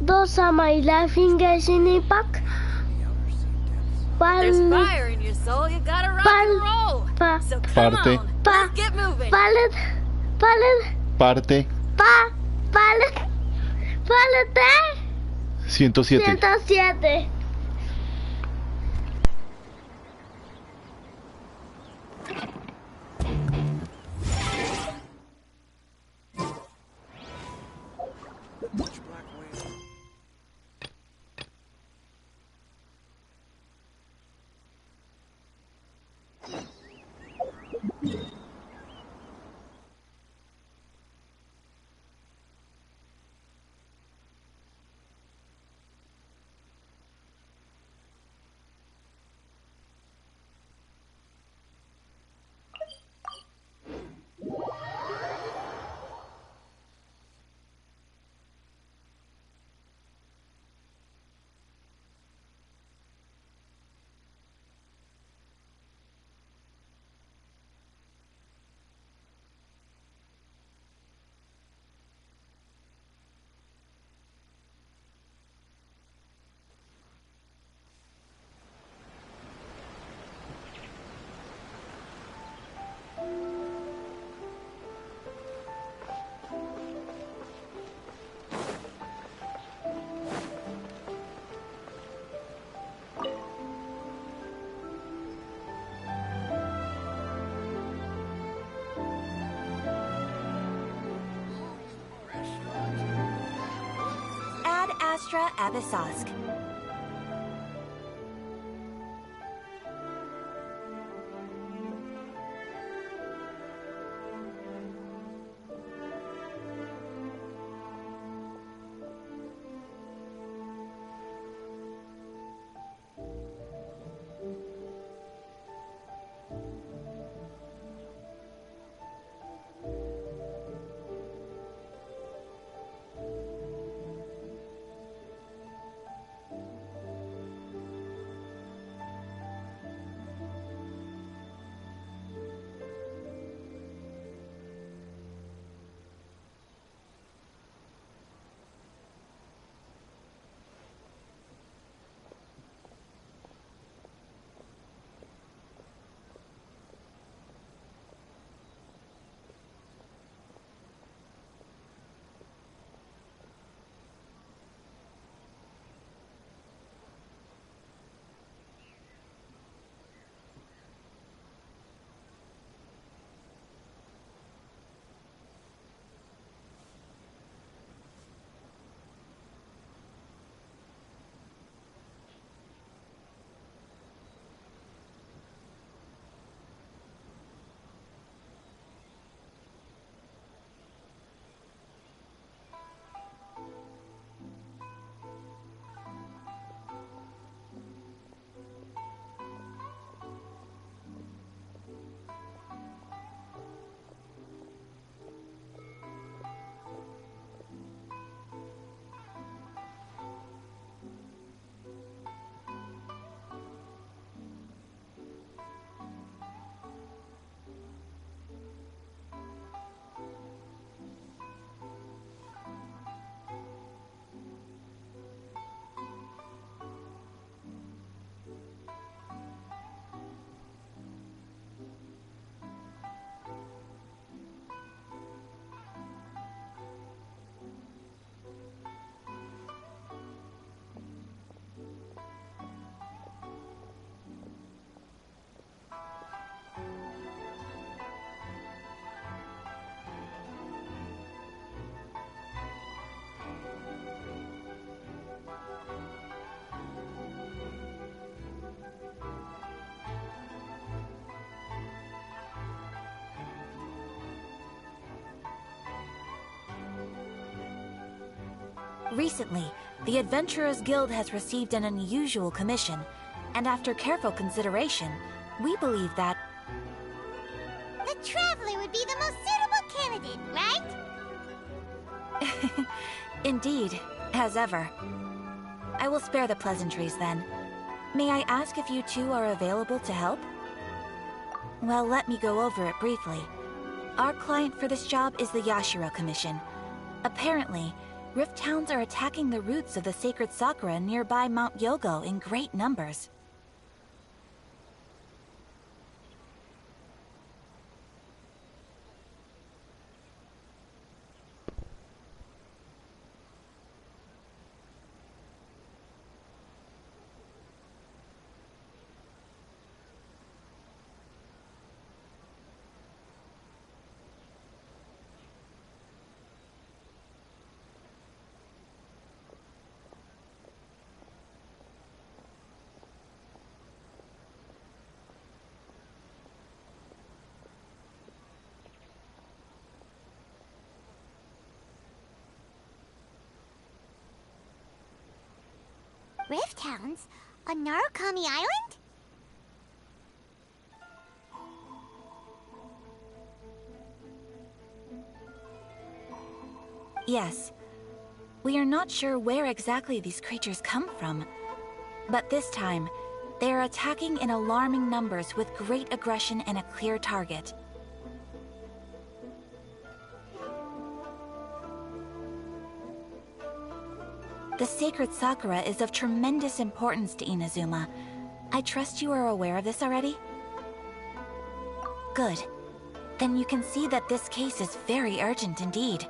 Those are my life in Genshin Impact. There's fire in your soul, you gotta rock and roll. So come on, let's get moving. Palette. Parte. Palette. 107. 107. Astra Abyssosque. Recently, the Adventurers Guild has received an unusual commission, and after careful consideration, we believe that the Traveler would be the most suitable candidate, right? Indeed, as ever. I will spare the pleasantries then. May I ask if you two are available to help? Well, let me go over it briefly. Our client for this job is the Yashiro Commission. Apparently, Rift Hounds are attacking the roots of the sacred sakura nearby Mount Yogo in great numbers. Rift Hounds? On Narukami Island? Yes. We are not sure where exactly these creatures come from. But this time, they are attacking in alarming numbers with great aggression and a clear target. The sacred sakura is of tremendous importance to Inazuma. I trust you are aware of this already? Good. Then you can see that this case is very urgent indeed.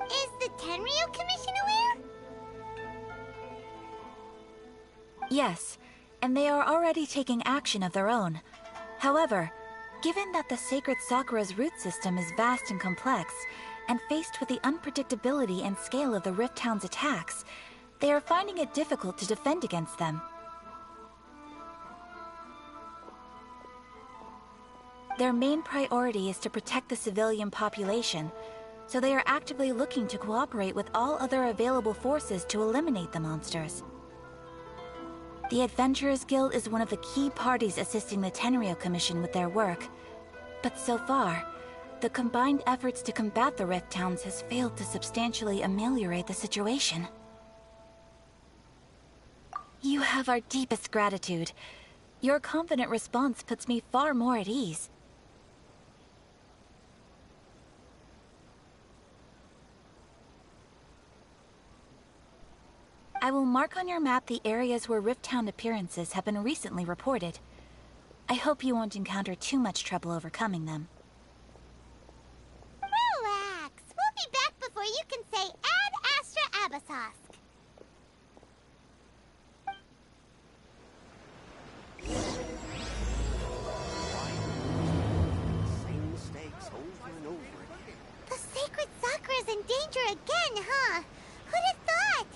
Is the Tenryu Commission aware? Yes, and they are already taking action of their own. However, given that the sacred sakura's root system is vast and complex, and faced with the unpredictability and scale of the Rift Hound's attacks, they are finding it difficult to defend against them. Their main priority is to protect the civilian population, so they are actively looking to cooperate with all other available forces to eliminate the monsters. The Adventurers Guild is one of the key parties assisting the Tenryu Commission with their work. But so far, the combined efforts to combat the Rift Hounds has failed to substantially ameliorate the situation. You have our deepest gratitude. Your confident response puts me far more at ease. I will mark on your map the areas where Rift Hound appearances have been recently reported. I hope you won't encounter too much trouble overcoming them. Relax. We'll be back before you can say Ad Astra Abyssosque. Same mistakes over and over again. The sacred sakura's in danger again, huh? Who'd have thought?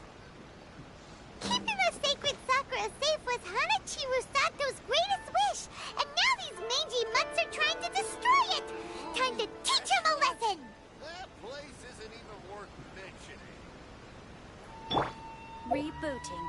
Keeping the sacred sakura safe was Hanachiru Sato's greatest wish, and now these mangy mutts are trying to destroy it! Time to teach him a lesson! That place isn't even worth mentioning. Rebooting.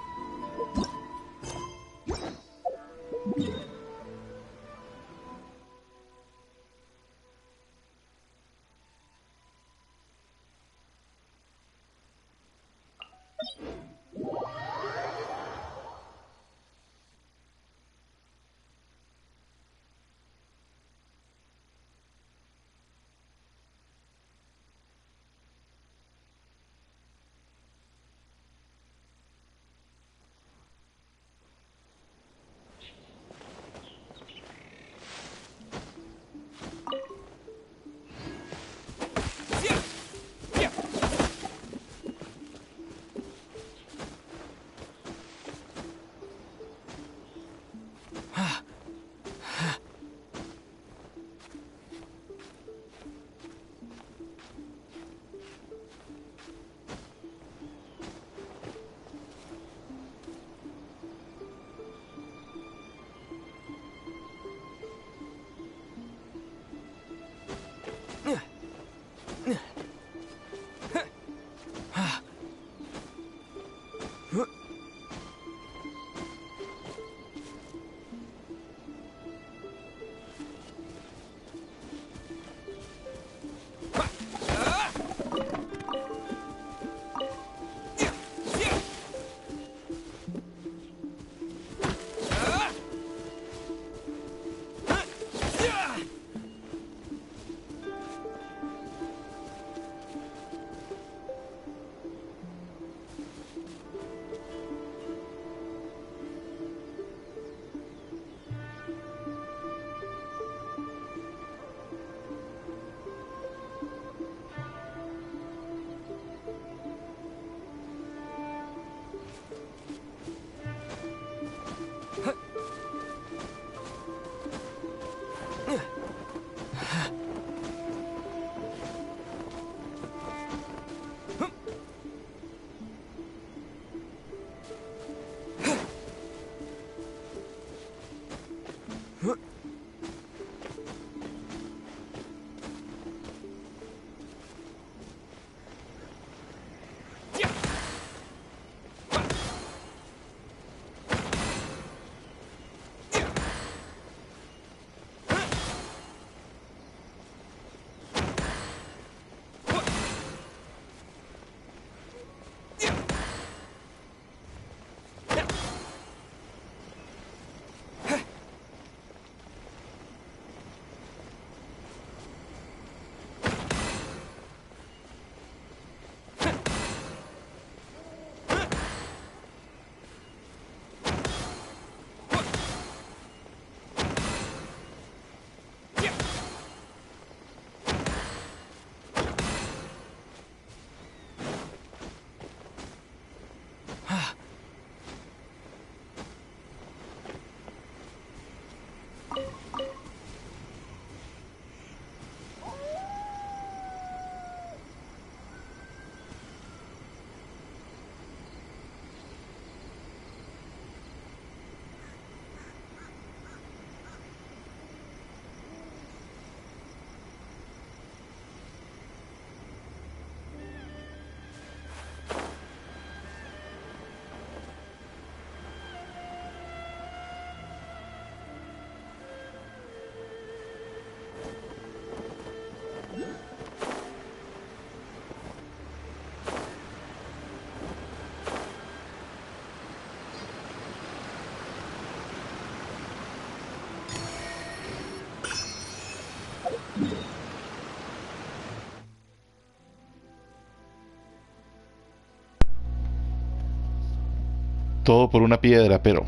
Todo por una piedra, pero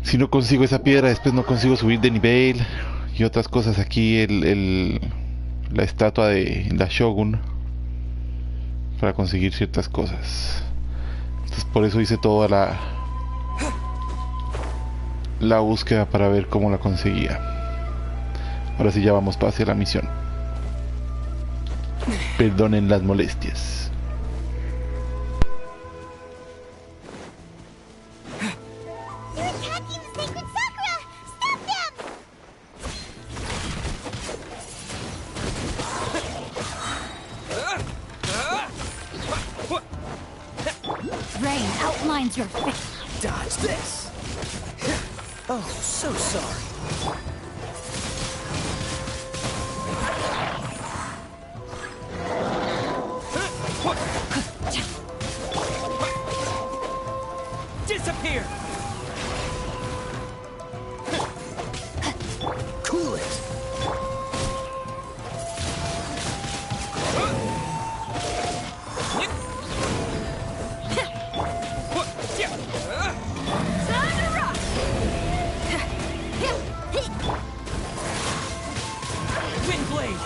si no consigo esa piedra, después no consigo subir de nivel y otras cosas. Aquí la estatua de la Shogun para conseguir ciertas cosas. Entonces por eso hice toda la búsqueda para ver cómo la conseguía. Ahora sí ya vamos hacia la misión. Perdonen las molestias. They're attacking the sacred Sakura! Stop them! Rain outlines your face. Dodge this. Oh, so sorry. Disappear. Cool it. Wind blade.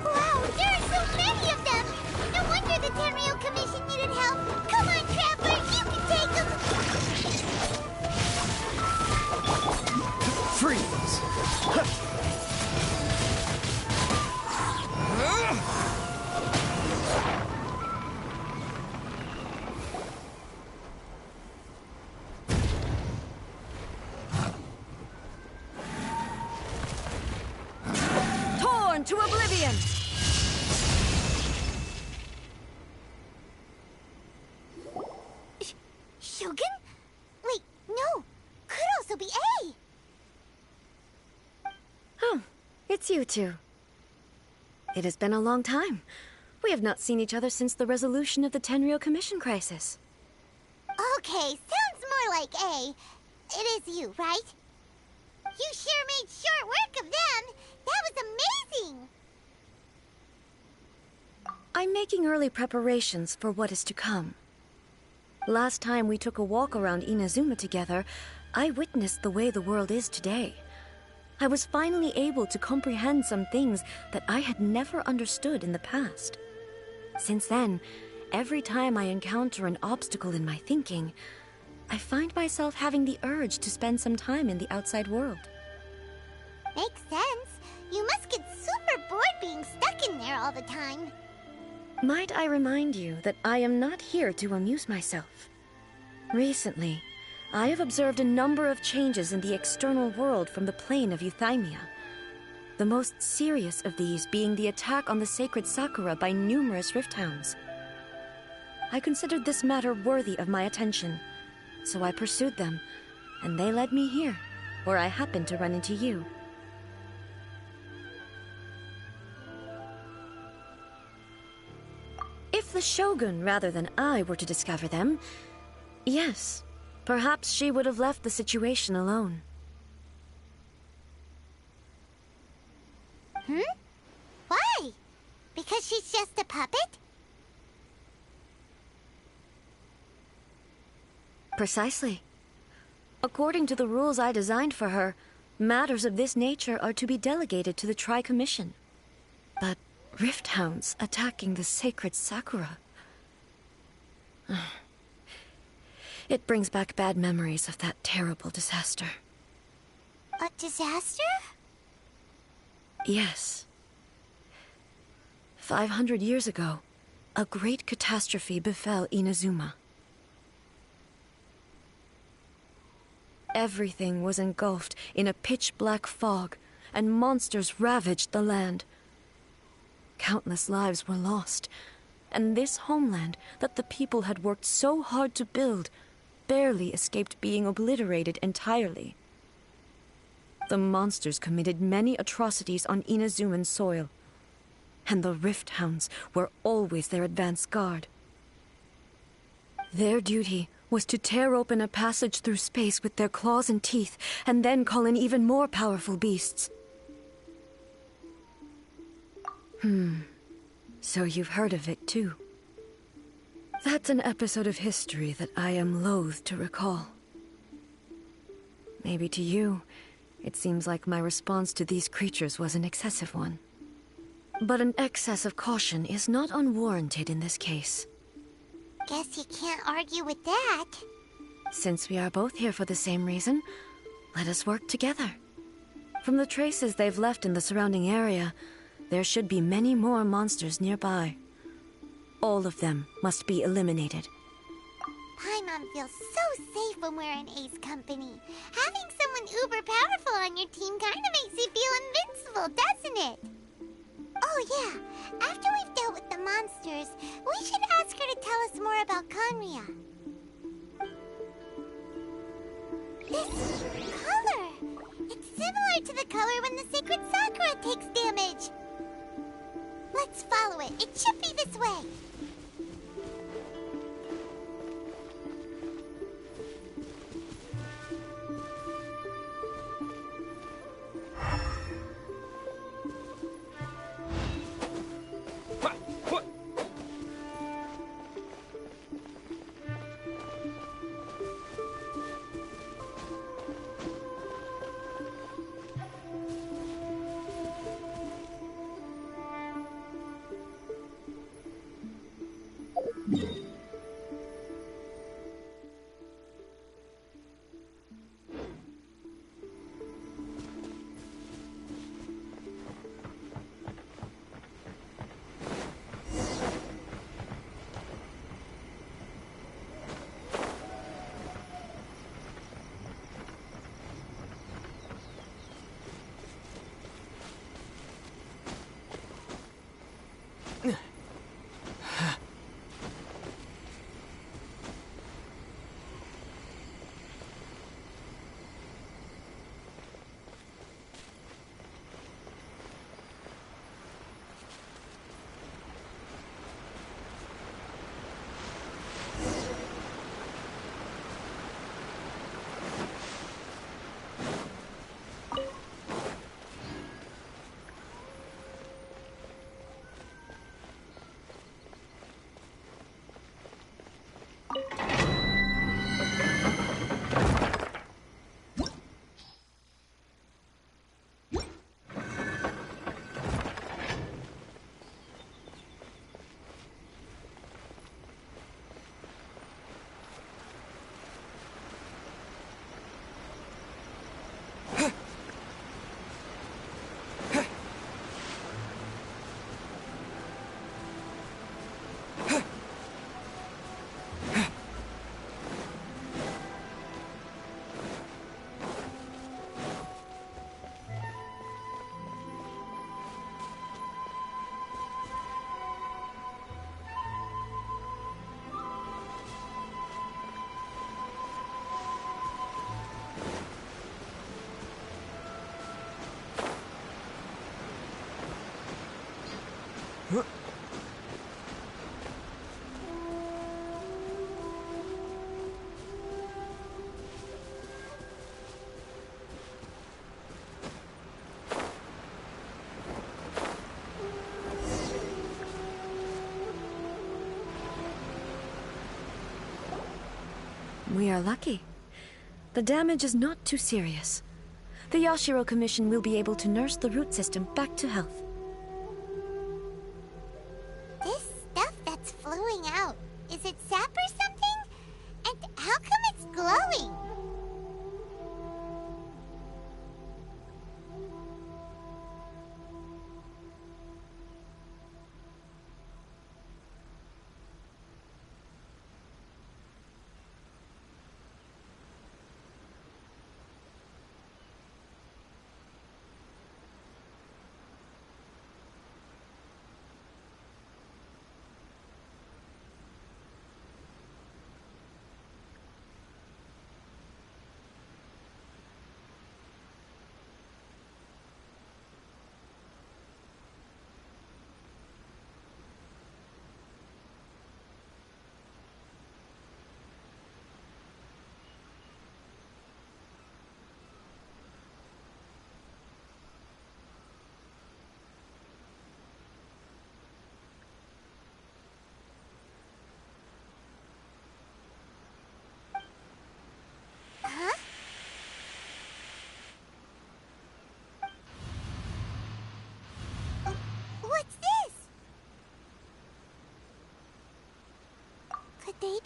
Wow, there are so many of them! No wonder the Tenryo Commission needed help! Come on, Traveler, you can take them! Freeze. Torn to oblivion! Shogun? Wait, no! Could also be A! Oh, it's you two. It has been a long time. We have not seen each other since the resolution of the Tenryo Commission crisis. Okay, sounds more like A. It is you, right? You sure made short work of them! That was amazing! I'm making early preparations for what is to come. Last time we took a walk around Inazuma together, I witnessed the way the world is today. I was finally able to comprehend some things that I had never understood in the past. Since then, every time I encounter an obstacle in my thinking, I find myself having the urge to spend some time in the outside world. Makes sense. You must get super bored being stuck in there all the time. Might I remind you that I am not here to amuse myself. Recently, I have observed a number of changes in the external world from the plane of Euthymia. The most serious of these being the attack on the sacred Sakura by numerous rift hounds. I considered this matter worthy of my attention, so I pursued them, and they led me here, where I happened to run into you. If the Shogun rather than I were to discover them, yes, perhaps she would have left the situation alone. Why? Because she's just a puppet? Precisely. According to the rules I designed for her, matters of this nature are to be delegated to the Tri-Commission. But rift hounds attacking the sacred Sakura... It brings back bad memories of that terrible disaster. A disaster? Yes. 500 years ago, a great catastrophe befell Inazuma. Everything was engulfed in a pitch-black fog, and monsters ravaged the land. Countless lives were lost, and this homeland that the people had worked so hard to build barely escaped being obliterated entirely. The monsters committed many atrocities on Inazuman soil. and the Rift Hounds were always their advance guard. Their duty was to tear open a passage through space with their claws and teeth, and then call in even more powerful beasts. So you've heard of it too. That's an episode of history that I am loath to recall. Maybe to you, it seems like my response to these creatures was an excessive one. But an excess of caution is not unwarranted in this case. Guess you can't argue with that. Since we are both here for the same reason, let us work together. From the traces they've left in the surrounding area, there should be many more monsters nearby. All of them must be eliminated. Paimon feels so safe when we're in Ace company. Having someone uber powerful on your team kinda makes you feel invincible, doesn't it? Oh yeah, after we've dealt with the monsters, we should ask her to tell us more about Conria. This color! It's similar to the color when the sacred Sakura takes damage. Let's follow it. It should be this way. We are lucky. The damage is not too serious. The Yashiro Commission will be able to nurse the root system back to health. This stuff that's flowing out, is it sap or something? And how come it's glowing?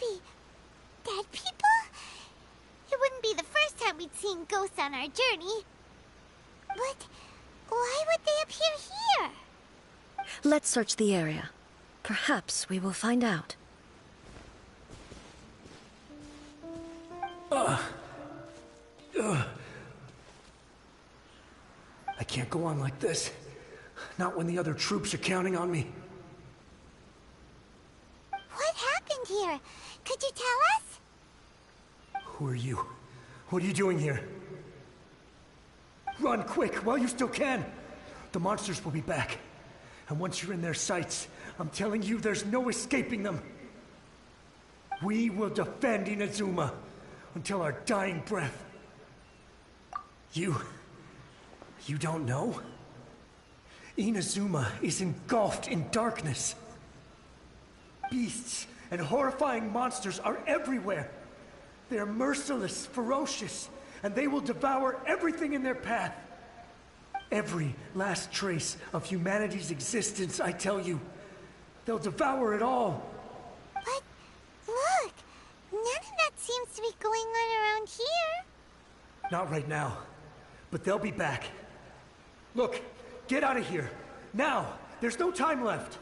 be dead people? It wouldn't be the first time we'd seen ghosts on our journey. But why would they appear here? Let's search the area. Perhaps we will find out. I can't go on like this. Not when the other troops are counting on me. What happened here? Could you tell us? Who are you? What are you doing here? Run quick while you still can. The monsters will be back. And once you're in their sights, I'm telling you, there's no escaping them. We will defend Inazuma until our dying breath. You don't know? Inazuma is engulfed in darkness. Beasts and horrifying monsters are everywhere. They're merciless, ferocious, and they will devour everything in their path. Every last trace of humanity's existence, I tell you. They'll devour it all. But look, none of that seems to be going on around here. Not right now, but they'll be back. Look, get out of here. Now! There's no time left!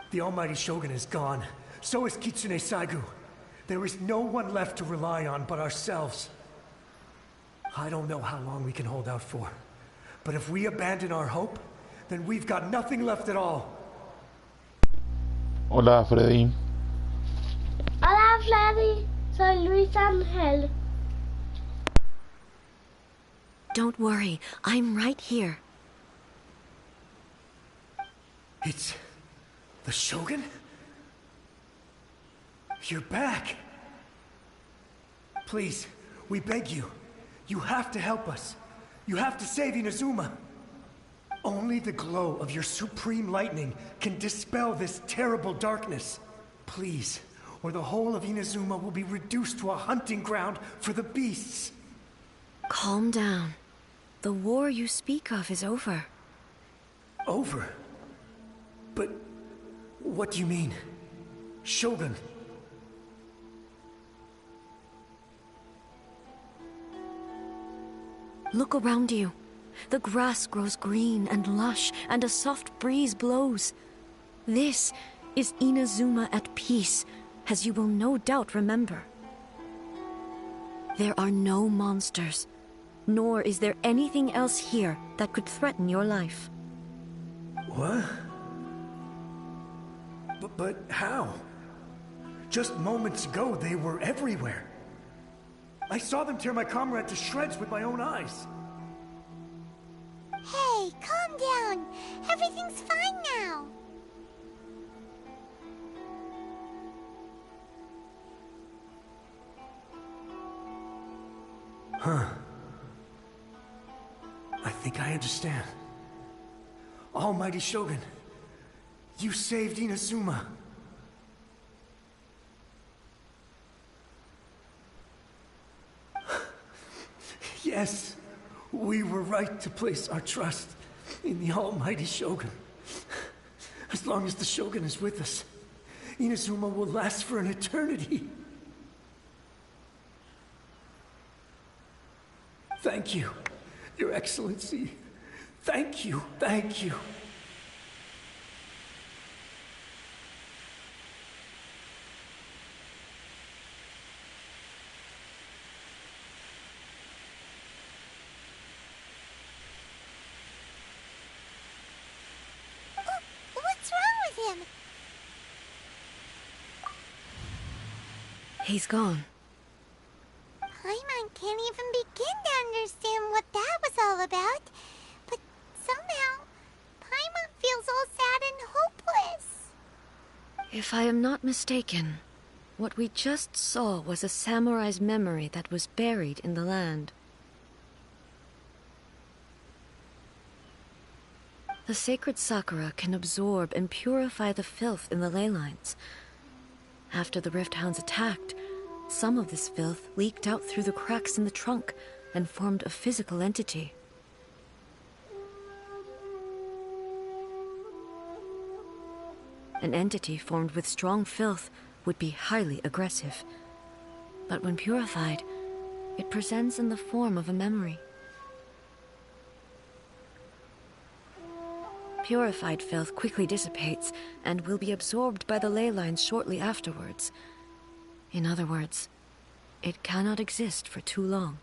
The Almighty Shogun is gone. So is Kitsune Saigu. There is no one left to rely on but ourselves. I don't know how long we can hold out for. But if we abandon our hope, then we've got nothing left at all. Hola, Freddy. Hola, Freddy. Soy Luis Ángel. Don't worry, I'm right here. It's the Shogun? You're back. Please, we beg you. You have to help us. You have to save Inazuma. Only the glow of your supreme lightning can dispel this terrible darkness. Please, or the whole of Inazuma will be reduced to a hunting ground for the beasts. Calm down. The war you speak of is over. Over? But what do you mean? Shogun? Look around you. The grass grows green and lush, and a soft breeze blows. This is Inazuma at peace, as you will no doubt remember. There are no monsters, nor is there anything else here that could threaten your life. What? But how? Just moments ago, they were everywhere. I saw them tear my comrade to shreds with my own eyes. Hey, calm down. Everything's fine now. Huh. I think I understand. Almighty Shogun, you saved Inazuma. Yes, we were right to place our trust in the Almighty Shogun. As long as the Shogun is with us, Inazuma will last for an eternity. Thank you, Your Excellency. Thank you, thank you. What's wrong with him? He's gone. Paimon can't even begin to understand what that was all about. But somehow, Paimon feels all sad and hopeless. If I am not mistaken, what we just saw was a samurai's memory that was buried in the land. The sacred sakura can absorb and purify the filth in the ley lines. After the Rift Hounds attacked, some of this filth leaked out through the cracks in the trunk and formed a physical entity. An entity formed with strong filth would be highly aggressive. But when purified, it presents in the form of a memory. Purified filth quickly dissipates and will be absorbed by the ley lines shortly afterwards. In other words, it cannot exist for too long.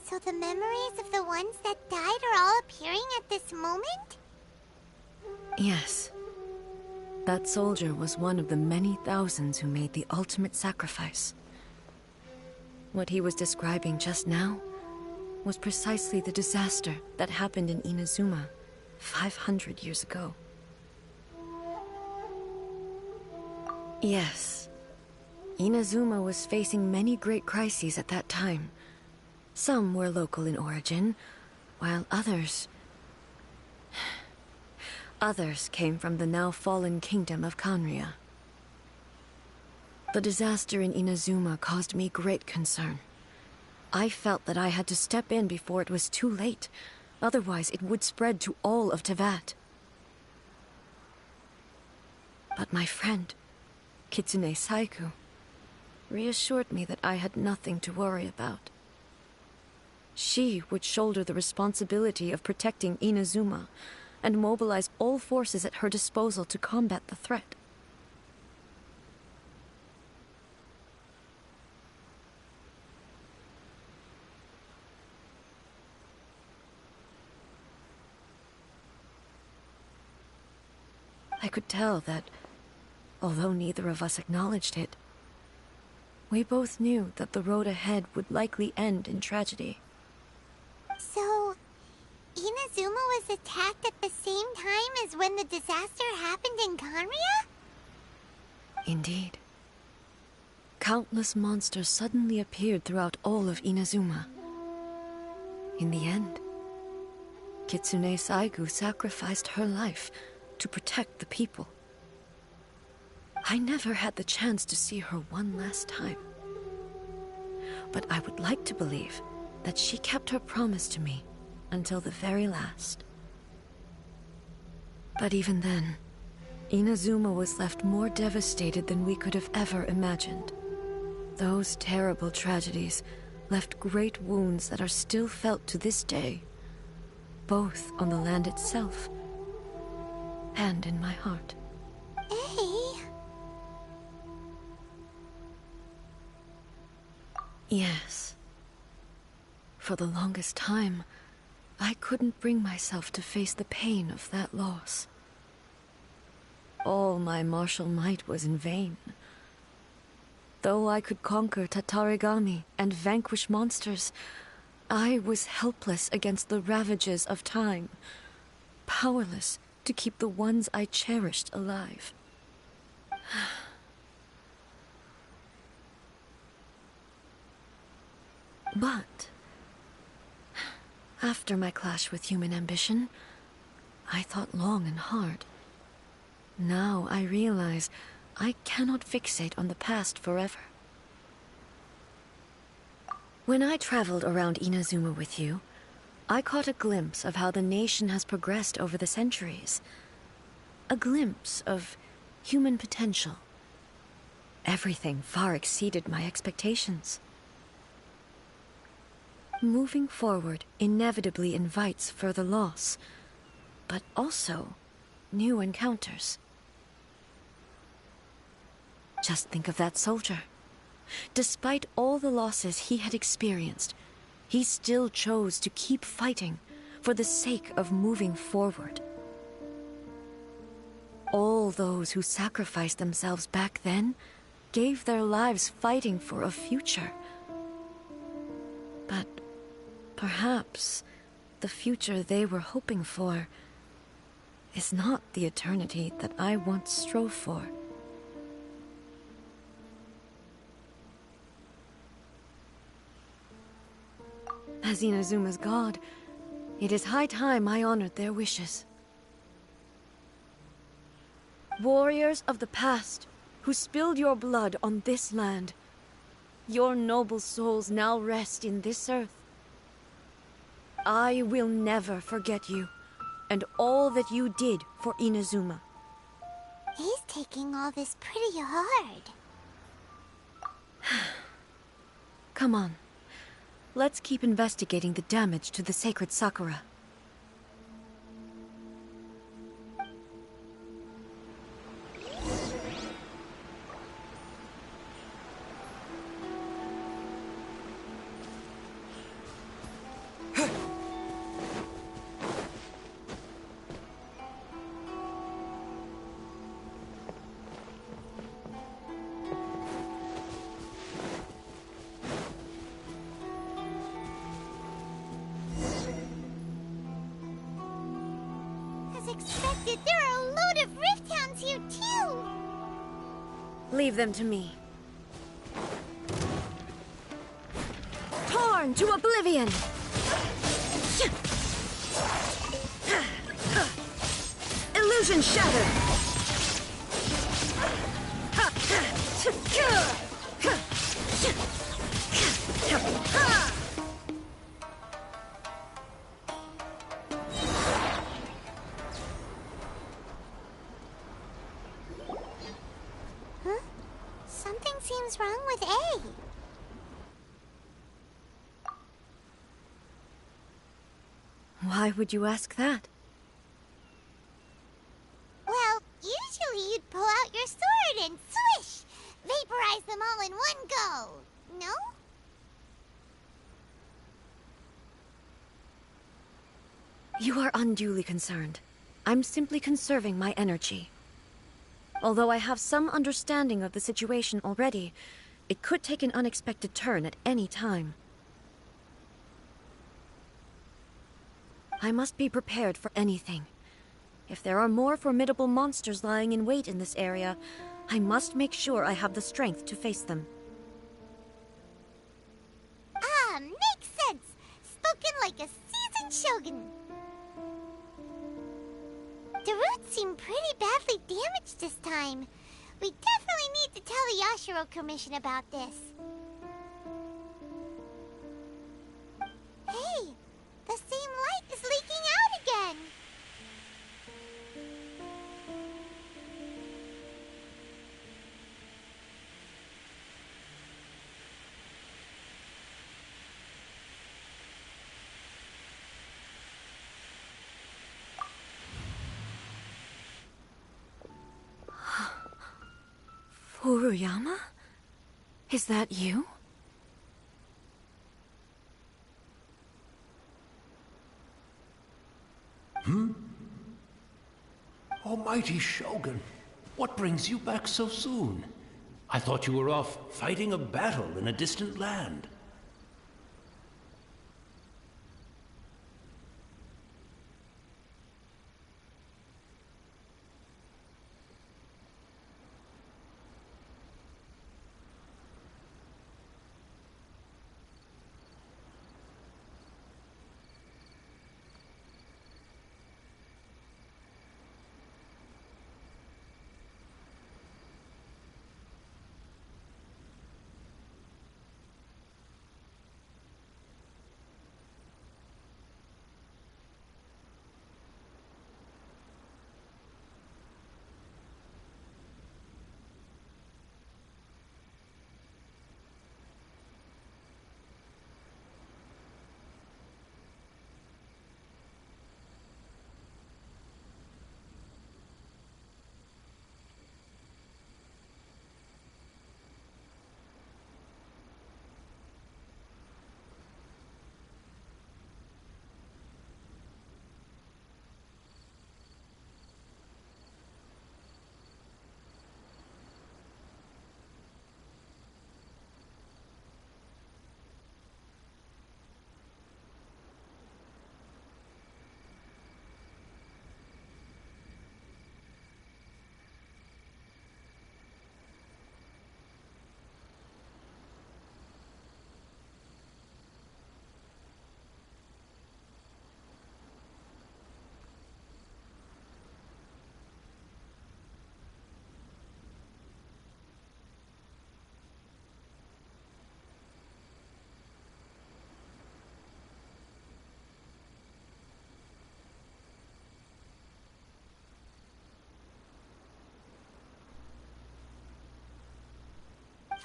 So the memories of the ones that died are all appearing at this moment? Yes. That soldier was one of the many thousands who made the ultimate sacrifice. What he was describing just now was precisely the disaster that happened in Inazuma 500 years ago. Yes, Inazuma was facing many great crises at that time. Some were local in origin, while others came from the now fallen kingdom of Kanria. The disaster in Inazuma caused me great concern. I felt that I had to step in before it was too late, otherwise it would spread to all of Teyvat. But my friend, Kitsune Saiku, reassured me that I had nothing to worry about. She would shoulder the responsibility of protecting Inazuma and mobilize all forces at her disposal to combat the threat. I could tell that, although neither of us acknowledged it, we both knew that the road ahead would likely end in tragedy. So, Inazuma was attacked at the same time as when the disaster happened in Kanria? Indeed. Countless monsters suddenly appeared throughout all of Inazuma. In the end, Kitsune Saigu sacrificed her life to protect the people. I never had the chance to see her one last time. But I would like to believe that she kept her promise to me until the very last. But even then, Inazuma was left more devastated than we could have ever imagined. Those terrible tragedies left great wounds that are still felt to this day, both on the land itself and in my heart. Hey. Yes. For the longest time, I couldn't bring myself to face the pain of that loss. All my martial might was in vain. Though I could conquer Tatarigami and vanquish monsters, I was helpless against the ravages of time, powerless to keep the ones I cherished alive. But after my clash with human ambition, I thought long and hard. Now I realize I cannot fixate on the past forever. When I traveled around Inazuma with you, I caught a glimpse of how the nation has progressed over the centuries. A glimpse of human potential. Everything far exceeded my expectations. Moving forward inevitably invites further loss, but also new encounters. Just think of that soldier. Despite all the losses he had experienced, he still chose to keep fighting for the sake of moving forward. All those who sacrificed themselves back then gave their lives fighting for a future. But perhaps the future they were hoping for is not the eternity that I once strove for. As Inazuma's god, it is high time I honored their wishes. Warriors of the past, who spilled your blood on this land, your noble souls now rest in this earth. I will never forget you, and all that you did for Inazuma. He's taking all this pretty hard. Come on. Let's keep investigating the damage to the sacred Sakura. As expected, there are a load of rift hounds here too! Leave them to me. Torn to oblivion! Illusion shattered! Huh? Something seems wrong with A. Why would you ask that? Well, usually you'd pull out your sword and swish! Vaporize them all in one go! No? You are unduly concerned. I'm simply conserving my energy. Although I have some understanding of the situation already, it could take an unexpected turn at any time. I must be prepared for anything. If there are more formidable monsters lying in wait in this area, I must make sure I have the strength to face them. Ah, makes sense! Spoken like a seasoned shogun! The roots seem pretty badly damaged this time. We definitely need to tell the Yashiro Commission about this. Hey! The same light is leaking out again! Furuyama? Is that you? Almighty Shogun, what brings you back so soon? I thought you were off fighting a battle in a distant land.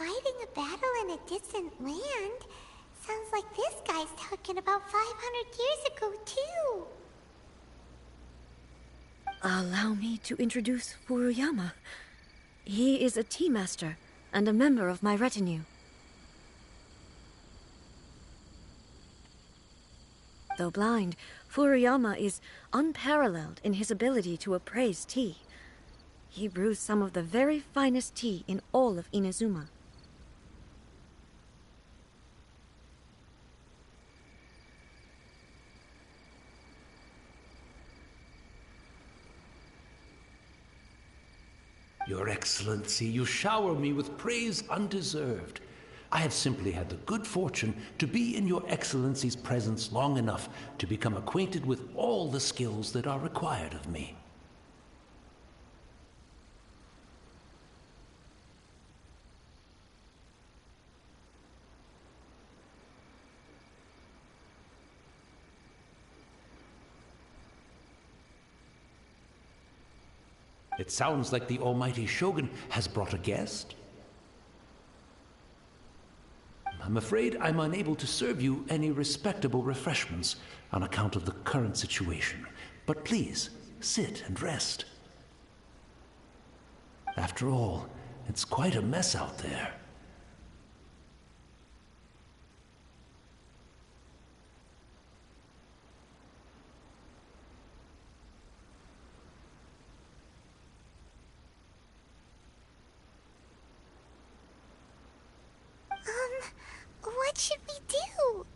Fighting a battle in a distant land? Sounds like this guy's talking about 500 years ago, too. Allow me to introduce Furuyama. He is a tea master and a member of my retinue. Though blind, Furuyama is unparalleled in his ability to appraise tea. He brews some of the very finest tea in all of Inazuma. Your Excellency, you shower me with praise undeserved. I have simply had the good fortune to be in Your Excellency's presence long enough to become acquainted with all the skills that are required of me. It sounds like the almighty Shogun has brought a guest. I'm afraid I'm unable to serve you any respectable refreshments on account of the current situation. But please, sit and rest. After all, it's quite a mess out there. What should we do?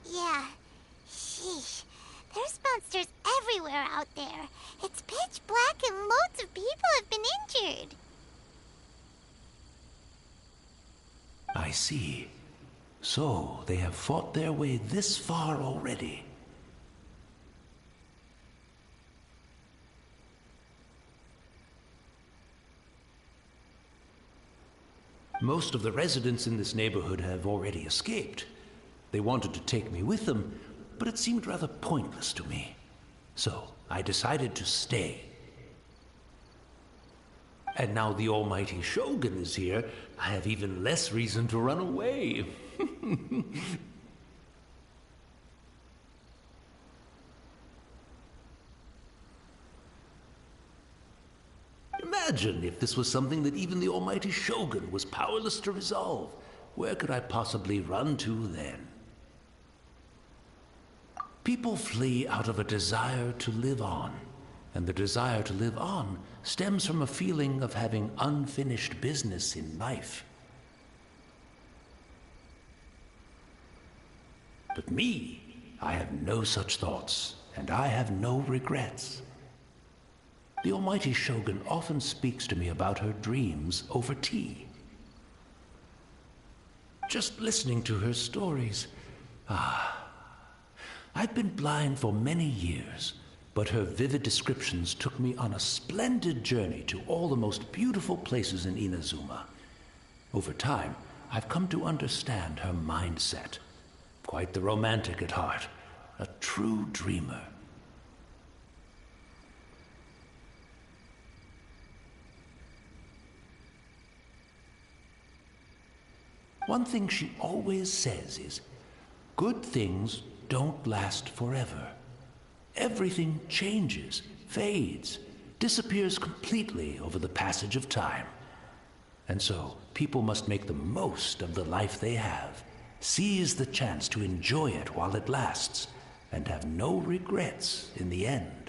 Yeah. Sheesh. There's monsters everywhere out there. It's pitch black and loads of people have been injured. I see. So, they have fought their way this far already. Most of the residents in this neighborhood have already escaped. They wanted to take me with them, but it seemed rather pointless to me. So, I decided to stay. And now the almighty Shogun is here, I have even less reason to run away. Imagine if this was something that even the almighty Shogun was powerless to resolve. Where could I possibly run to then? People flee out of a desire to live on, and the desire to live on stems from a feeling of having unfinished business in life. But me, I have no such thoughts, and I have no regrets. The almighty Shogun often speaks to me about her dreams over tea. Just listening to her stories, I've been blind for many years, but her vivid descriptions took me on a splendid journey to all the most beautiful places in Inazuma. Over time, I've come to understand her mindset. Quite the romantic at heart, a true dreamer. One thing she always says is, good things don't last forever. Everything changes, fades, disappears completely over the passage of time. And so, people must make the most of the life they have, seize the chance to enjoy it while it lasts, and have no regrets in the end.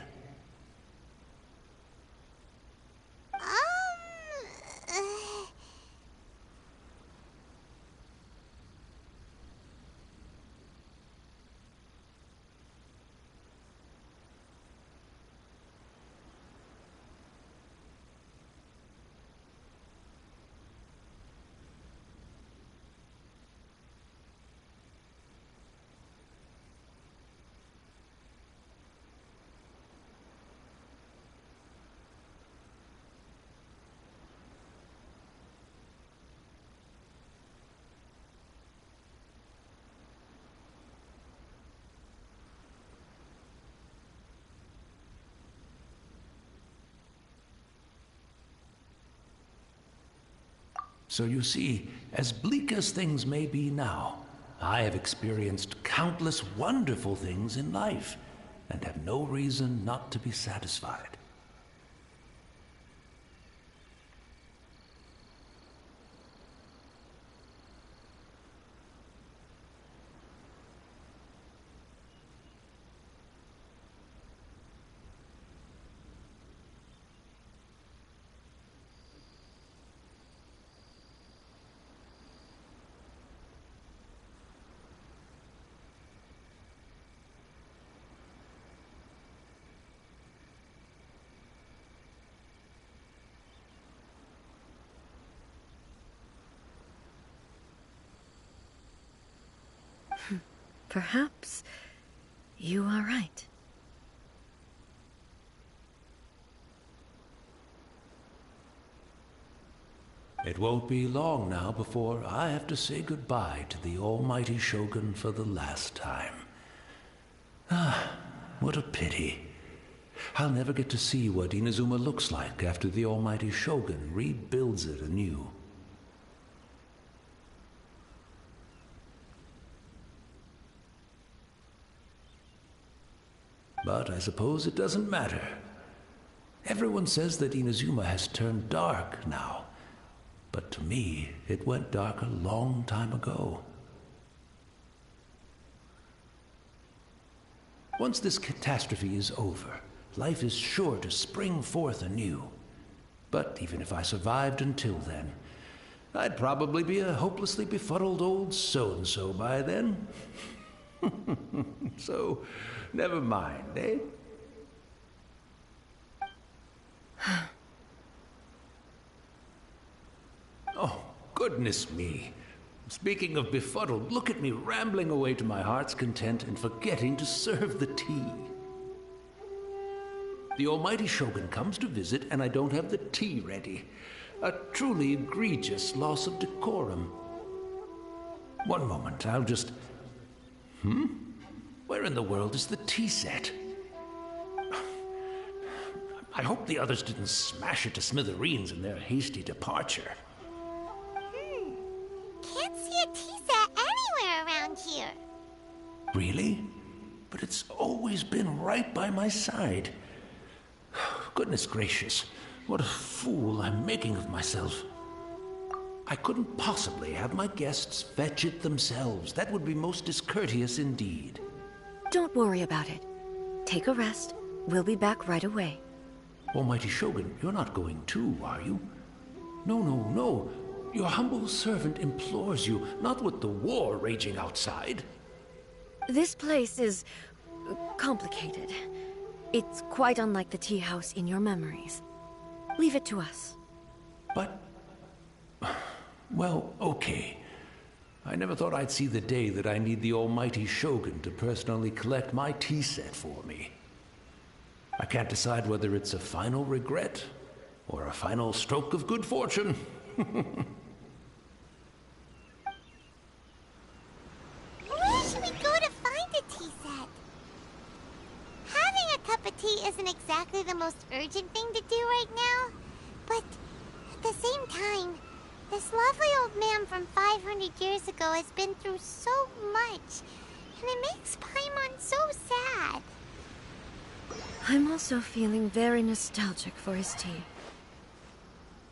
So you see, as bleak as things may be now, I have experienced countless wonderful things in life, and have no reason not to be satisfied. Perhaps you are right. It won't be long now before I have to say goodbye to the almighty Shogun for the last time. Ah, what a pity. I'll never get to see what Inazuma looks like after the almighty Shogun rebuilds it anew. But I suppose it doesn't matter. Everyone says that Inazuma has turned dark now. But to me, it went dark a long time ago. Once this catastrophe is over, life is sure to spring forth anew. But even if I survived until then, I'd probably be a hopelessly befuddled old so-and-so by then. So, never mind, eh? Oh, goodness me. Speaking of befuddled, look at me rambling away to my heart's content and forgetting to serve the tea. The almighty Shogun comes to visit and I don't have the tea ready. A truly egregious loss of decorum. One moment, I'll just... Where in the world is the tea set? I hope the others didn't smash it to smithereens in their hasty departure. Can't see a tea set anywhere around here. Really? But it's always been right by my side. Goodness gracious, what a fool I'm making of myself. I couldn't possibly have my guests fetch it themselves. That would be most discourteous indeed. Don't worry about it. Take a rest. We'll be back right away. Almighty Shogun, you're not going too, are you? No, no, no. Your humble servant implores you, not with the war raging outside. This place is... complicated. It's quite unlike the tea house in your memories. Leave it to us. But... well, okay. I never thought I'd see the day that I need the almighty Shogun to personally collect my tea set for me. I can't decide whether it's a final regret or a final stroke of good fortune. Where should we go to find a tea set? Having a cup of tea isn't exactly the most urgent thing to do right now, but at the same time, this lovely old man from 500 years ago has been through so much, and it makes Paimon so sad. I'm also feeling very nostalgic for his tea.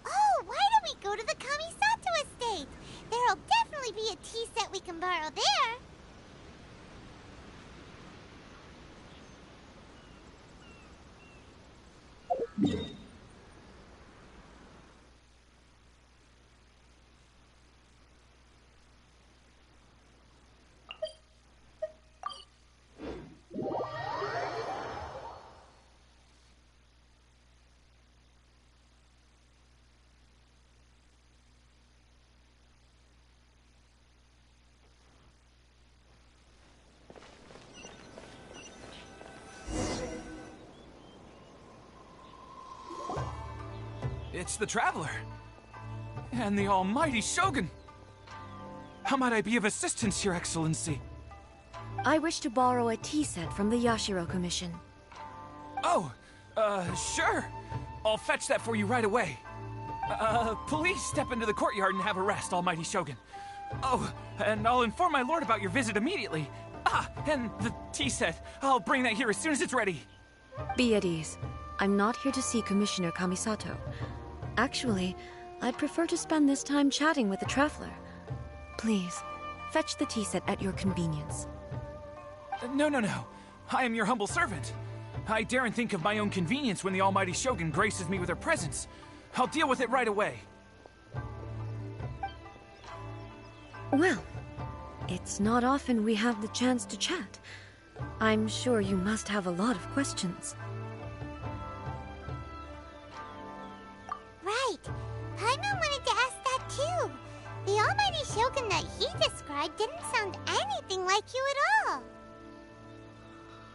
Oh, why don't we go to the Kamisato estate? There'll definitely be a tea set we can borrow there. It's the Traveler. And the almighty Shogun. How might I be of assistance, Your Excellency? I wish to borrow a tea set from the Yashiro Commission. Oh, sure. I'll fetch that for you right away. Please step into the courtyard and have a rest, Almighty Shogun. Oh, and I'll inform my lord about your visit immediately. Ah, and the tea set. I'll bring that here as soon as it's ready. Be at ease. I'm not here to see Commissioner Kamisato. Actually, I'd prefer to spend this time chatting with the traveler. Please, fetch the tea set at your convenience. No. I am your humble servant. I daren't think of my own convenience when the Almighty Shogun graces me with her presence. I'll deal with it right away. Well, it's not often we have the chance to chat. I'm sure you must have a lot of questions. Right. Paimon wanted to ask that too. The Almighty Shogun that he described didn't sound anything like you at all.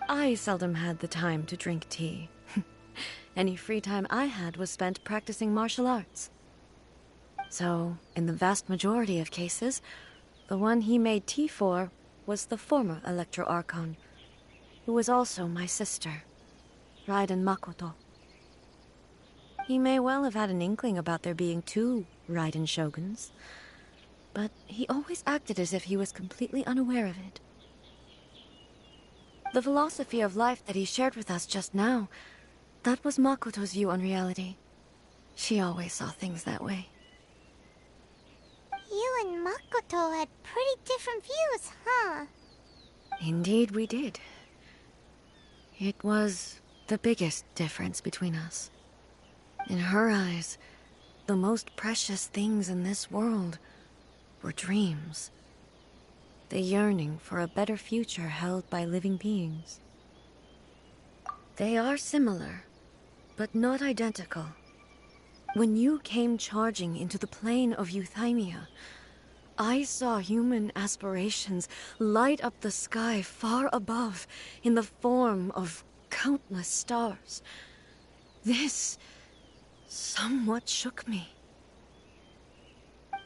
I seldom had the time to drink tea. Any free time I had was spent practicing martial arts. So, in the vast majority of cases, the one he made tea for was the former Electro Archon, who was also my sister, Raiden Makoto. He may well have had an inkling about there being two Raiden Shoguns, but he always acted as if he was completely unaware of it. The philosophy of life that he shared with us just now, that was Makoto's view on reality. She always saw things that way. You and Makoto had pretty different views, huh? Indeed we did. It was the biggest difference between us. In her eyes, the most precious things in this world were dreams. The yearning for a better future held by living beings. They are similar, but not identical. When you came charging into the plane of Euthymia, I saw human aspirations light up the sky far above in the form of countless stars. This somewhat shook me.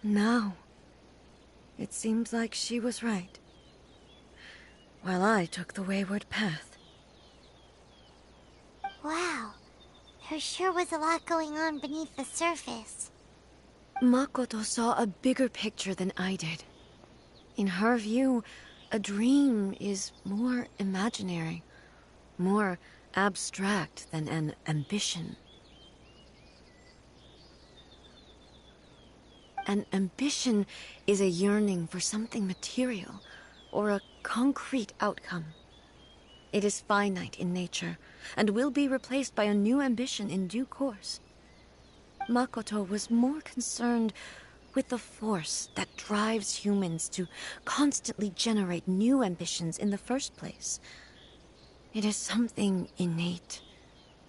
Now, it seems like she was right, while I took the wayward path. Wow, there sure was a lot going on beneath the surface. Makoto saw a bigger picture than I did. In her view, a dream is more imaginary, more abstract than an ambition. An ambition is a yearning for something material, or a concrete outcome. It is finite in nature, and will be replaced by a new ambition in due course. Makoto was more concerned with the force that drives humans to constantly generate new ambitions in the first place. It is something innate,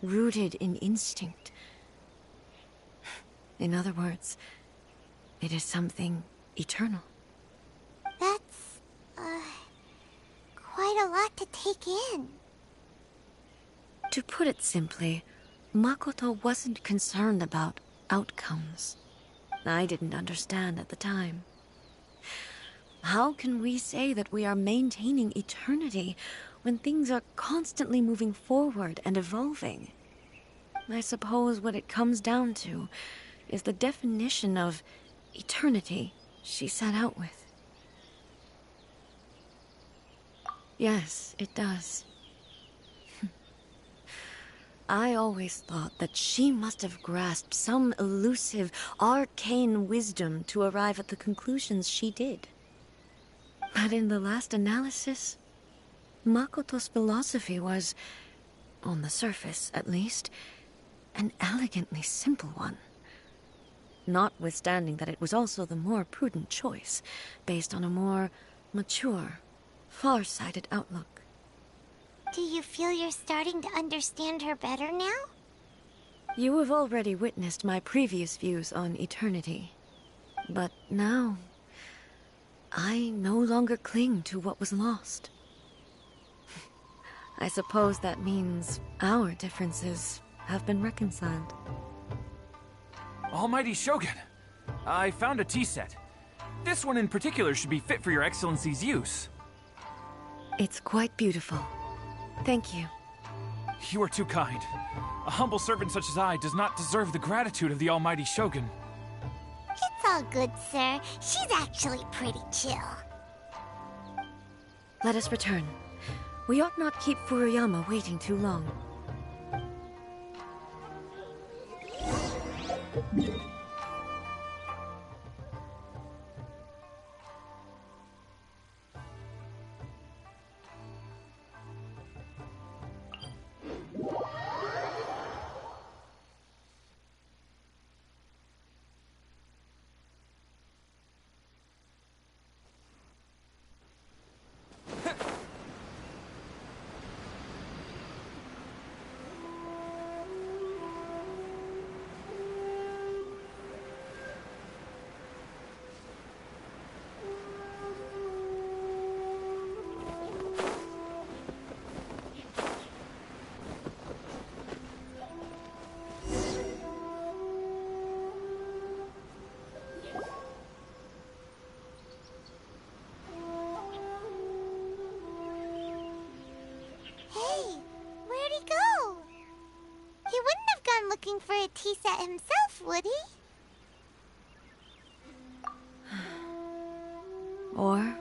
rooted in instinct. In other words, it is something eternal. That's, quite a lot to take in. To put it simply, Makoto wasn't concerned about outcomes. I didn't understand at the time. How can we say that we are maintaining eternity when things are constantly moving forward and evolving? I suppose what it comes down to is the definition of eternity she set out with. Yes, it does. I always thought that she must have grasped some elusive, arcane wisdom to arrive at the conclusions she did. But in the last analysis, Makoto's philosophy was, on the surface at least, an elegantly simple one. Notwithstanding that it was also the more prudent choice, based on a more mature, far-sighted outlook. Do you feel you're starting to understand her better now? You have already witnessed my previous views on eternity. But now, I no longer cling to what was lost. I suppose that means our differences have been reconciled. Almighty Shogun, I found a tea set. This one in particular should be fit for your Excellency's use. It's quite beautiful. Thank you. You are too kind. A humble servant such as I does not deserve the gratitude of the almighty Shogun. It's all good, sir. She's actually pretty chill. Let us return. We ought not keep Furuyama waiting too long. Hey, where'd he go? He wouldn't have gone looking for a tea set himself, would he? Or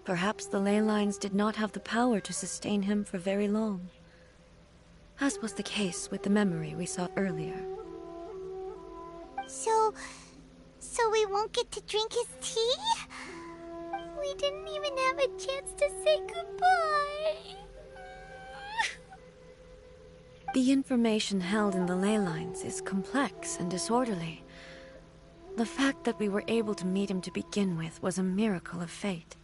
perhaps the ley lines did not have the power to sustain him for very long, as was the case with the memory we sought earlier. So we won't get to drink his tea? We didn't even have a chance to say goodbye. The information held in the ley lines is complex and disorderly. The fact that we were able to meet him to begin with was a miracle of fate.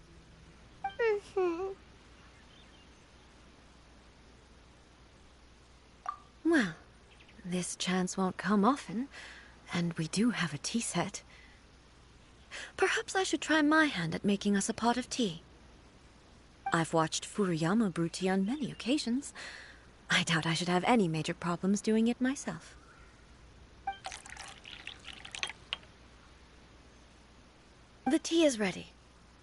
Well, this chance won't come often, and we do have a tea set. Perhaps I should try my hand at making us a pot of tea. I've watched Furuyama brew tea on many occasions. I doubt I should have any major problems doing it myself. The tea is ready.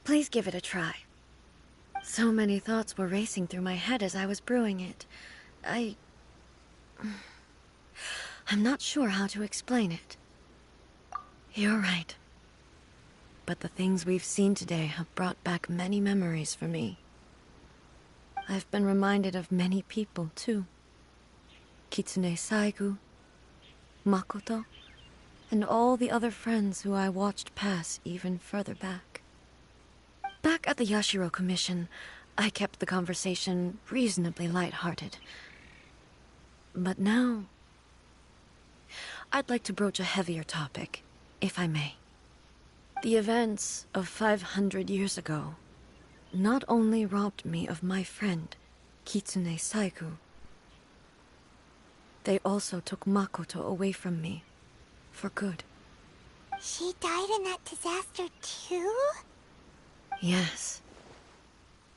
Please give it a try. So many thoughts were racing through my head as I was brewing it. I'm not sure how to explain it. You're right. But the things we've seen today have brought back many memories for me. I've been reminded of many people, too. Kitsune Saigu, Makoto, and all the other friends who I watched pass even further back. Back at the Yashiro Commission, I kept the conversation reasonably lighthearted. But now, I'd like to broach a heavier topic, if I may. The events of 500 years ago not only robbed me of my friend, Kitsune Saigu, they also took Makoto away from me, for good. She died in that disaster too? Yes.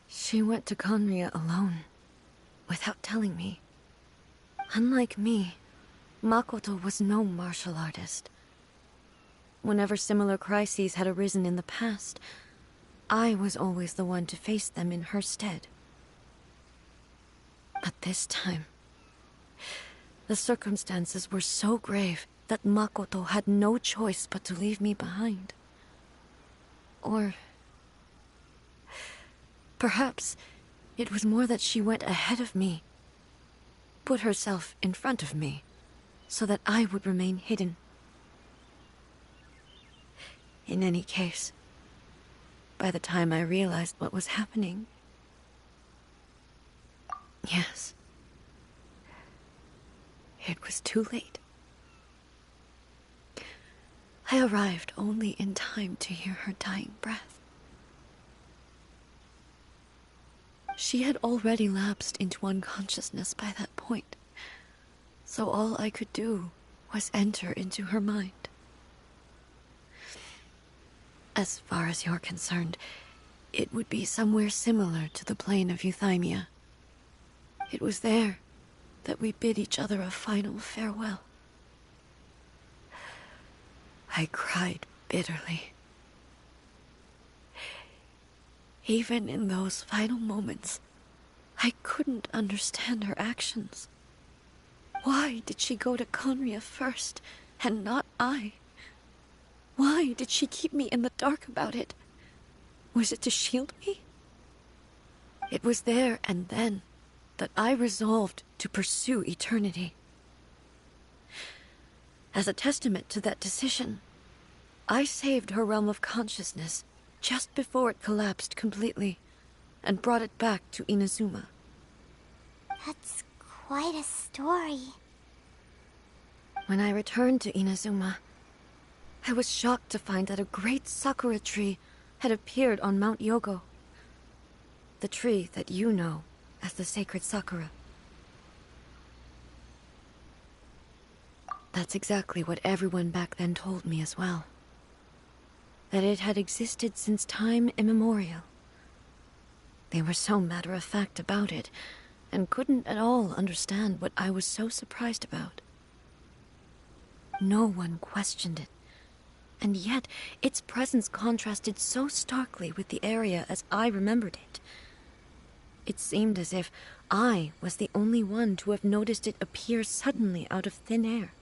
She went to Conria alone, without telling me. Unlike me, Makoto was no martial artist. Whenever similar crises had arisen in the past, I was always the one to face them in her stead. But this time, the circumstances were so grave that Makoto had no choice but to leave me behind. Or perhaps it was more that she went ahead of me, put herself in front of me, so that I would remain hidden. In any case, by the time I realized what was happening, yes, it was too late. I arrived only in time to hear her dying breath. She had already lapsed into unconsciousness by that point, so all I could do was enter into her mind. As far as you're concerned, it would be somewhere similar to the plane of Euthymia. It was there that we bid each other a final farewell. I cried bitterly. Even in those final moments, I couldn't understand her actions. Why did she go to Conria first, and not I? Why did she keep me in the dark about it? Was it to shield me? It was there and then that I resolved to pursue eternity. As a testament to that decision, I saved her realm of consciousness just before it collapsed completely, and brought it back to Inazuma. That's quite a story. When I returned to Inazuma, I was shocked to find that a great sakura tree had appeared on Mount Yogo. The tree that you know as the sacred sakura. That's exactly what everyone back then told me as well. That it had existed since time immemorial. They were so matter-of-fact about it, and couldn't at all understand what I was so surprised about. No one questioned it, and yet its presence contrasted so starkly with the area as I remembered it. It seemed as if I was the only one to have noticed it appear suddenly out of thin air.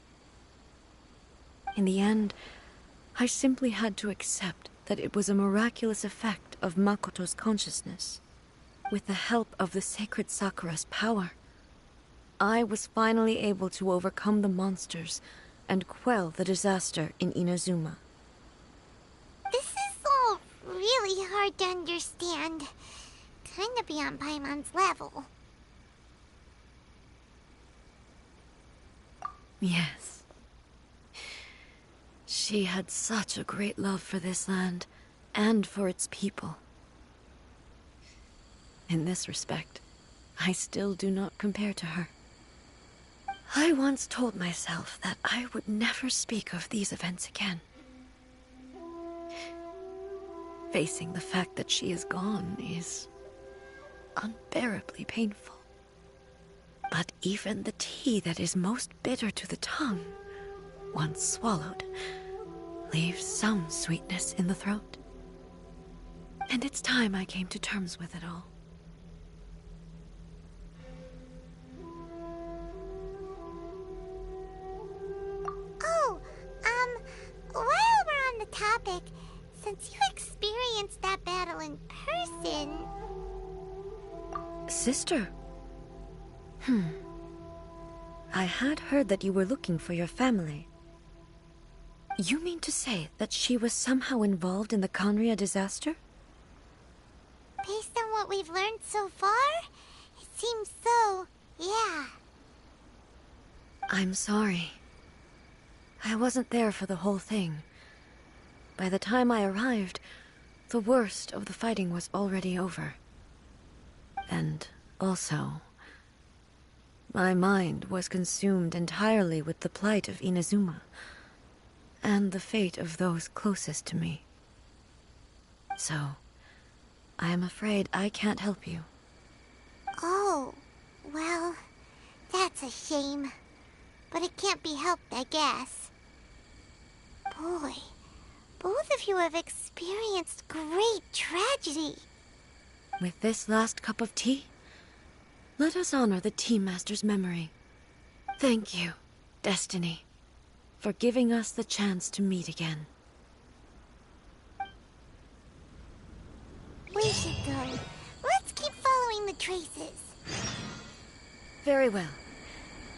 In the end, I simply had to accept that it was a miraculous effect of Makoto's consciousness. With the help of the sacred Sakura's power, I was finally able to overcome the monsters and quell the disaster in Inazuma. This is all really hard to understand. Kinda beyond Paimon's level. Yes. She had such a great love for this land, and for its people. In this respect, I still do not compare to her. I once told myself that I would never speak of these events again. Facing the fact that she is gone is unbearably painful. But even the tea that is most bitter to the tongue, once swallowed, leaves some sweetness in the throat. And it's time I came to terms with it all. Oh, while we're on the topic, since you experienced that battle in person... Sister? I had heard that you were looking for your family. You mean to say that she was somehow involved in the Conria disaster? Based on what we've learned so far, it seems so, yeah. I'm sorry. I wasn't there for the whole thing. By the time I arrived, the worst of the fighting was already over. And also, my mind was consumed entirely with the plight of Inazuma, and the fate of those closest to me. So, I am afraid I can't help you. Oh, well, that's a shame. But it can't be helped, I guess. Boy, both of you have experienced great tragedy. With this last cup of tea, let us honor the Tea Master's memory. Thank you, Destiny, for giving us the chance to meet again. We should go. Let's keep following the traces. Very well.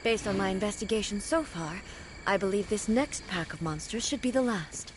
Based on my investigation so far, I believe this next pack of monsters should be the last.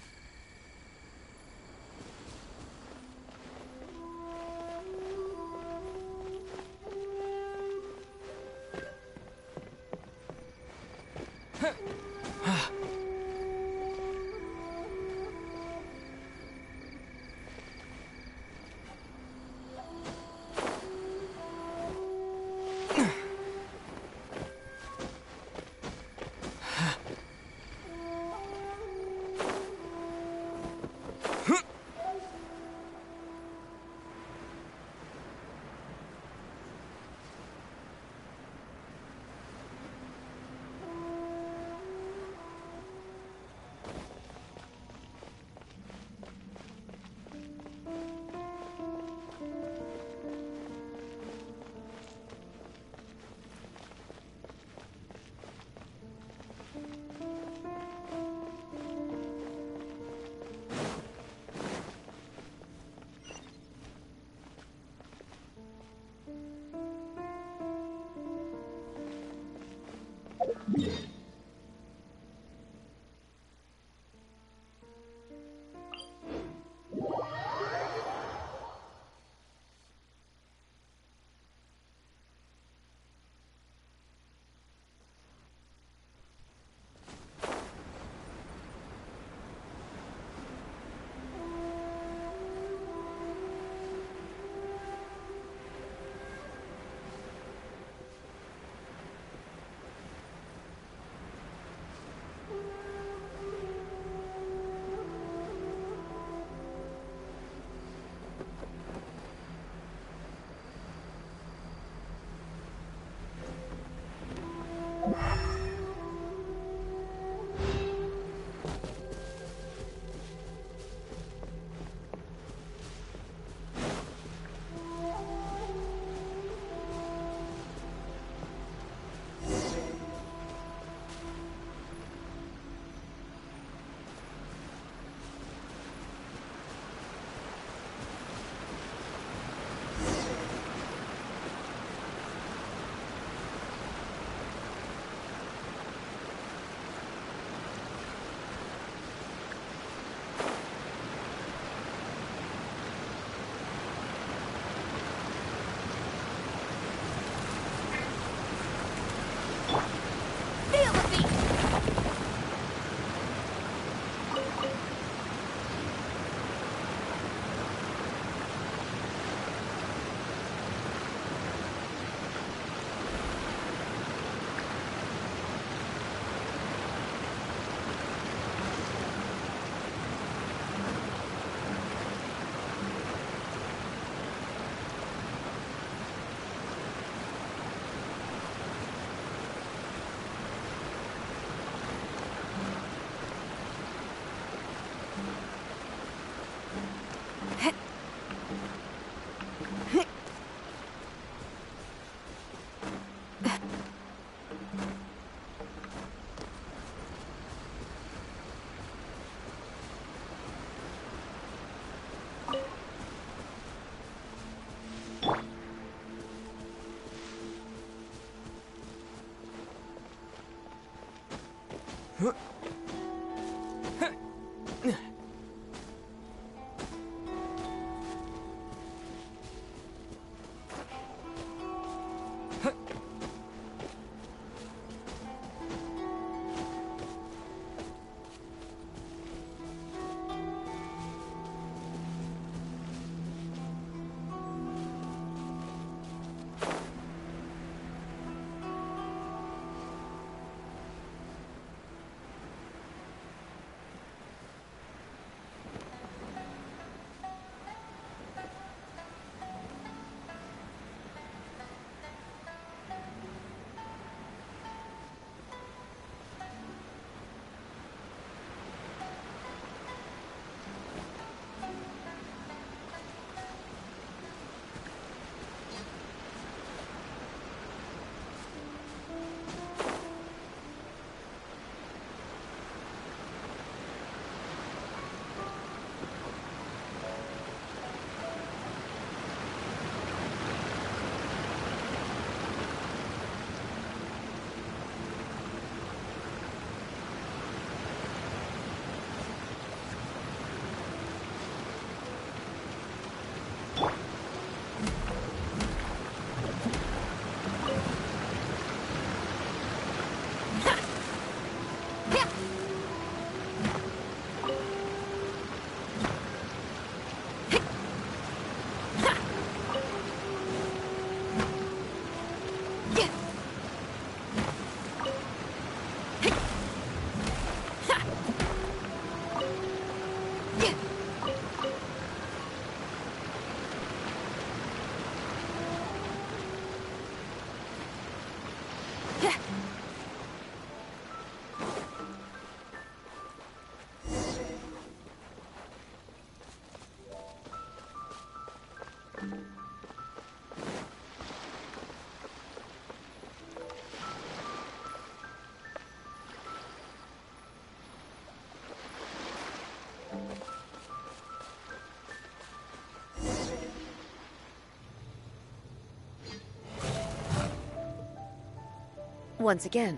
Once again,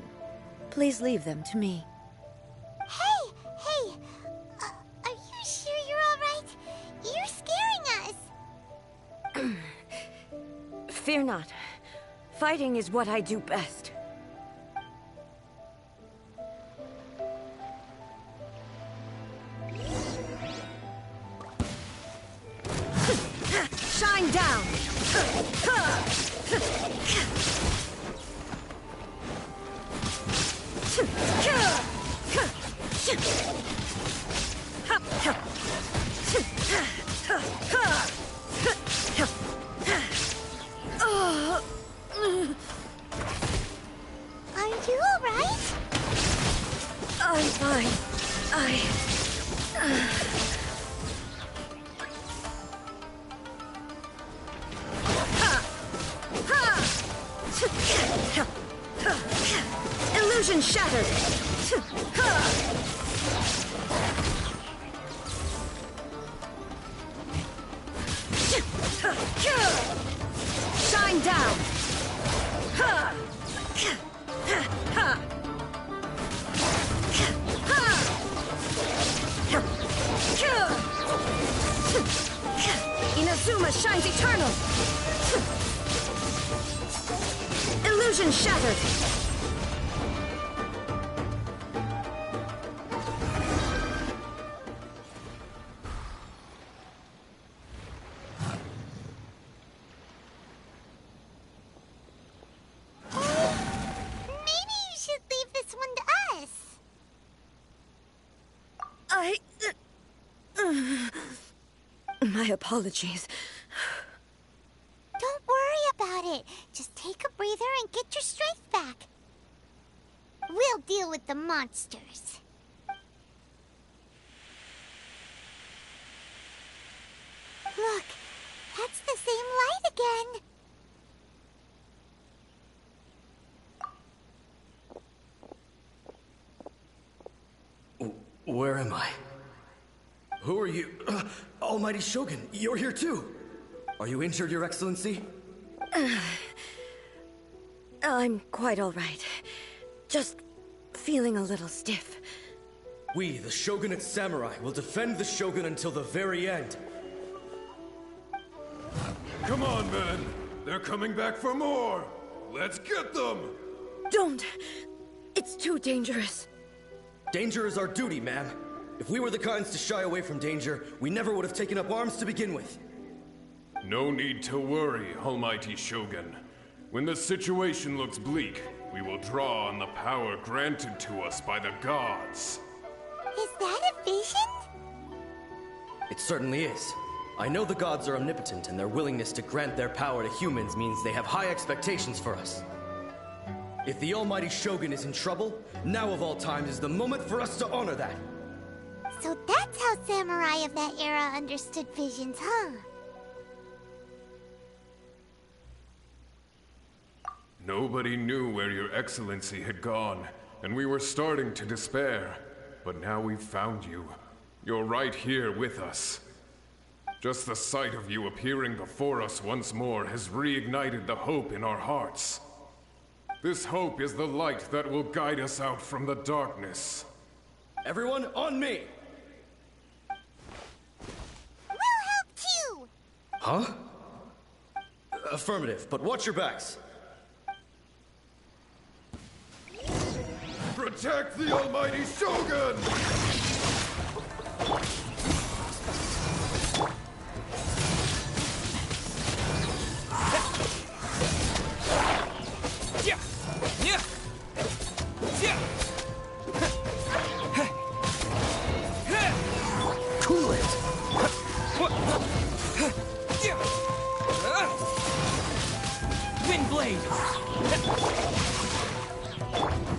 Please leave them to me. Hey! Are you sure you're alright? You're scaring us! Fear not. Fighting is what I do best. Shine down! Are you alright? I'm fine. Illusion shattered! Shine down! Inazuma shines eternal! Illusion shattered! Maybe you should leave this one to us. My apologies. Don't worry about it. Just take a breather and get your strength back. We'll deal with the monsters. Look, that's the same light again. Where am I? Who are you? Almighty Shogun, you're here too! Are you injured, Your Excellency? I'm quite all right. Just feeling a little stiff. We, the Shogunate Samurai, will defend the Shogun until the very end. Come on, men! They're coming back for more! Let's get them! Don't! It's too dangerous. Danger is our duty, ma'am. If we were the kinds to shy away from danger, we never would have taken up arms to begin with. No need to worry, Almighty Shogun. When the situation looks bleak, we will draw on the power granted to us by the gods. Is that a vision? It certainly is. I know the gods are omnipotent, and their willingness to grant their power to humans means they have high expectations for us. If the Almighty Shogun is in trouble, now of all times is the moment for us to honor that. So that's how samurai of that era understood visions, huh? Nobody knew where Your Excellency had gone, and we were starting to despair. But now we've found you. You're right here with us. Just the sight of you appearing before us once more has reignited the hope in our hearts. This hope is the light that will guide us out from the darkness. Everyone, on me! We'll help too! Huh? Affirmative, but watch your backs. Protect the Almighty Shogun! Cool it! Wind blade!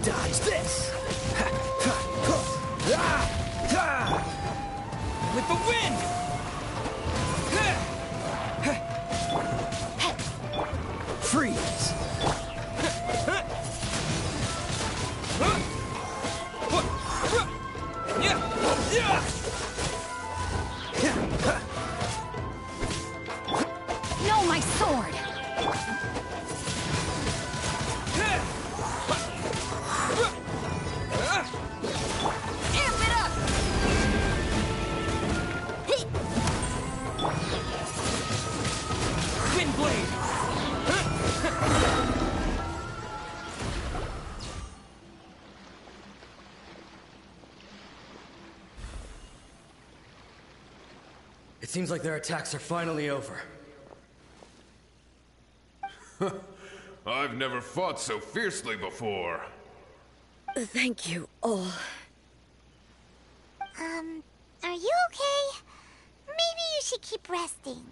Dodge this! It seems like their attacks are finally over. I've never fought so fiercely before. Thank you, all. Are you okay? Maybe you should keep resting.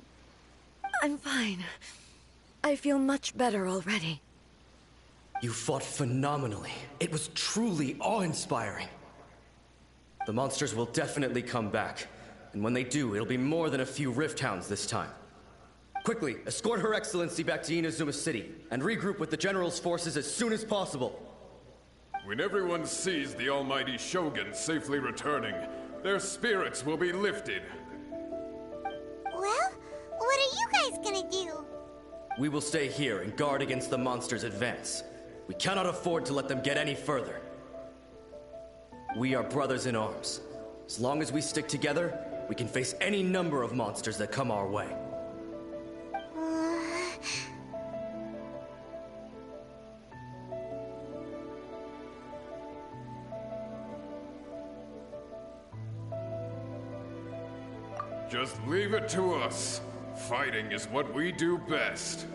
I'm fine. I feel much better already. You fought phenomenally. It was truly awe-inspiring. The monsters will definitely come back. And when they do, it'll be more than a few Rift Hounds this time. Quickly, escort Her Excellency back to Inazuma City, and regroup with the General's forces as soon as possible. When everyone sees the almighty Shogun safely returning, their spirits will be lifted. Well, what are you guys gonna do? We will stay here and guard against the monsters' advance. We cannot afford to let them get any further. We are brothers in arms. As long as we stick together, we can face any number of monsters that come our way. Just leave it to us. Fighting is what we do best.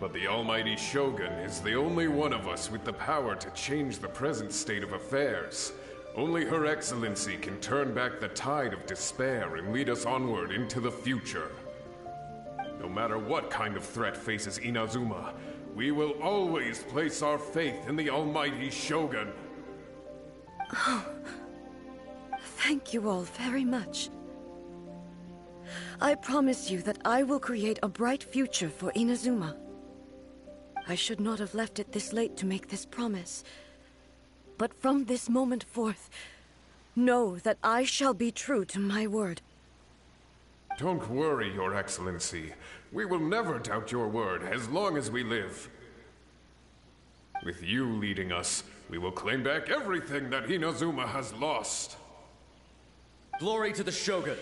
But the almighty Shogun is the only one of us with the power to change the present state of affairs. Only Her Excellency can turn back the tide of despair and lead us onward into the future. No matter what kind of threat faces Inazuma, we will always place our faith in the almighty Shogun. Oh, thank you all very much. I promise you that I will create a bright future for Inazuma. I should not have left it this late to make this promise. But from this moment forth, know that I shall be true to my word. Don't worry, Your Excellency. We will never doubt your word as long as we live. With you leading us, we will claim back everything that Inazuma has lost. Glory to the Shogun!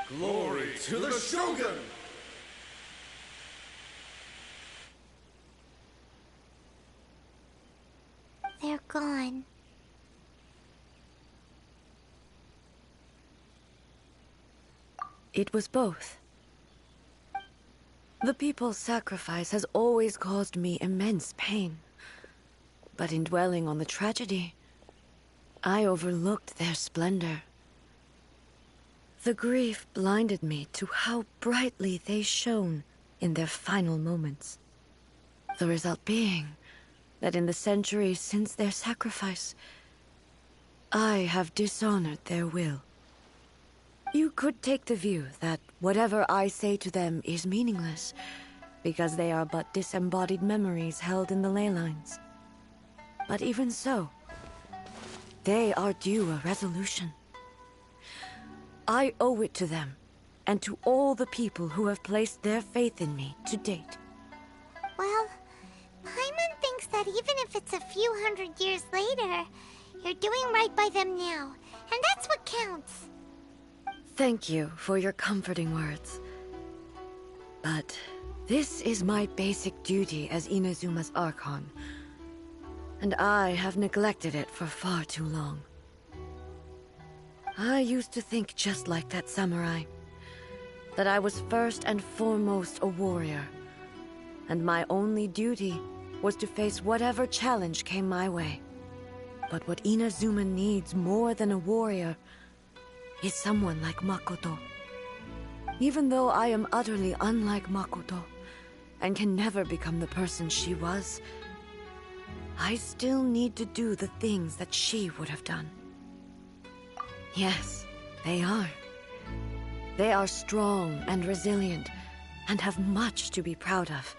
Glory to the Shogun! They're gone. It was both. The people's sacrifice has always caused me immense pain. But in dwelling on the tragedy, I overlooked their splendor. The grief blinded me to how brightly they shone in their final moments. The result being that in the centuries since their sacrifice, I have dishonored their will. You could take the view that whatever I say to them is meaningless, because they are but disembodied memories held in the ley lines. But even so, they are due a resolution. I owe it to them, and to all the people who have placed their faith in me to date. Well, Paimon thinks that even if it's a few hundred years later, you're doing right by them now, and that's what counts. Thank you for your comforting words. But this is my basic duty as Inazuma's Archon, and I have neglected it for far too long. I used to think just like that samurai, that I was first and foremost a warrior, and my only duty was to face whatever challenge came my way. But what Inazuma needs more than a warrior is someone like Makoto. Even though I am utterly unlike Makoto, and can never become the person she was, I still need to do the things that she would have done. Yes, they are. They are strong and resilient, and have much to be proud of.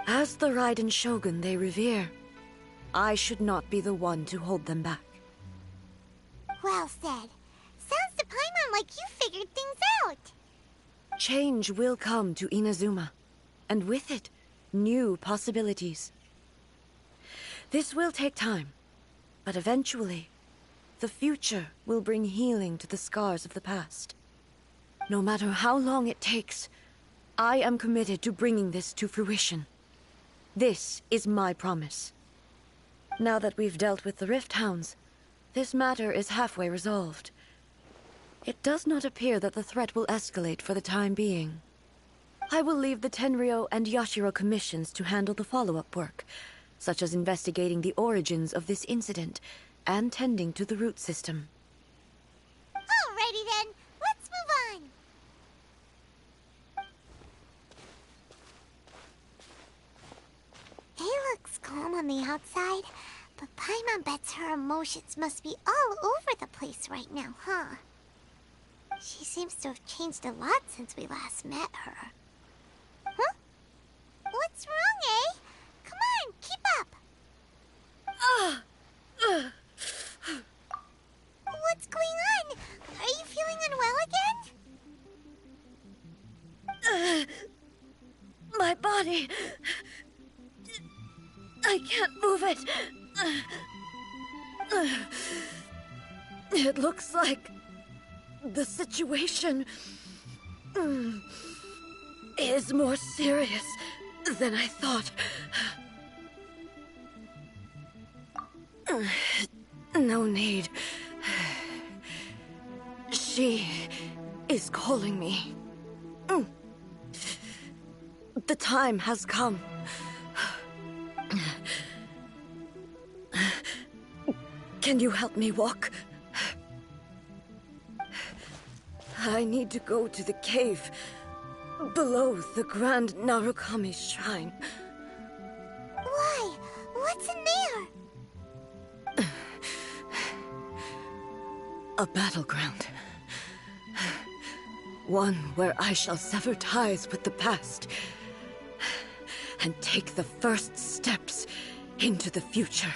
As the Raiden Shogun they revere, I should not be the one to hold them back. Well said. Sounds to Paimon like you figured things out. Change will come to Inazuma, and with it, new possibilities. This will take time, but eventually, the future will bring healing to the scars of the past. No matter how long it takes, I am committed to bringing this to fruition. This is my promise. Now that we've dealt with the Rift Hounds, this matter is halfway resolved. It does not appear that the threat will escalate for the time being. I will leave the Tenryo and Yashiro commissions to handle the follow-up work, such as investigating the origins of this incident and tending to the root system. Alrighty then, let's move on. It looks calm on the outside, but Paimon bets her emotions must be all over the place right now, huh? She seems to have changed a lot since we last met her. Huh? What's wrong, eh? Come on, keep up! What's going on? Are you feeling unwell again? My body... I can't move it. It looks like the situation is more serious than I thought. No need. She is calling me. The time has come. Can you help me walk? I need to go to the cave below the Grand Narukami Shrine. Why? What's in there? A battleground. One where I shall sever ties with the past and take the first steps into the future.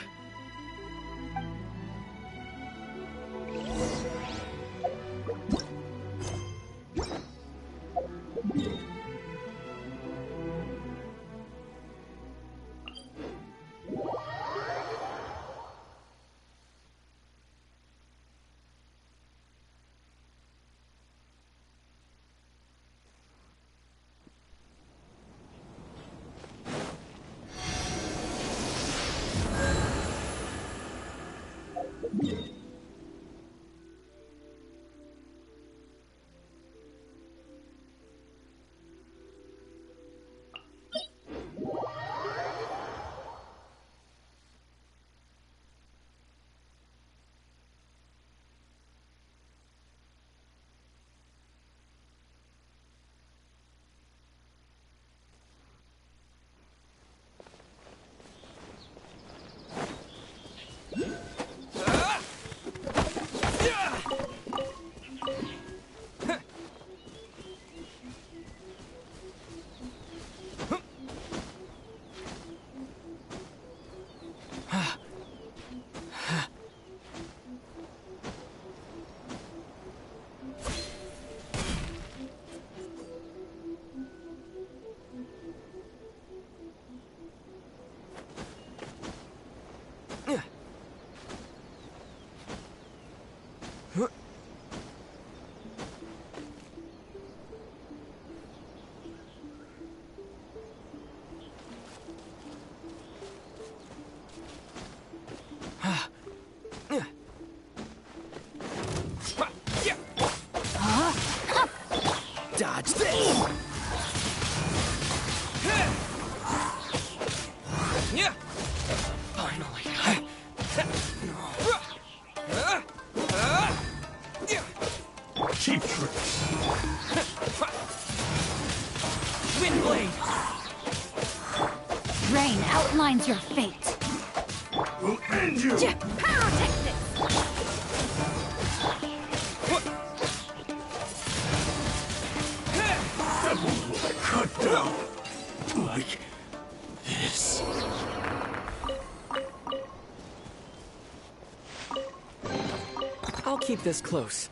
Dodge this! Finally. Cheap tricks. Windblade! Rain outlines your fate. We'll end you! Pyrotechnics! That one will cut down. Like this. I'll keep this close.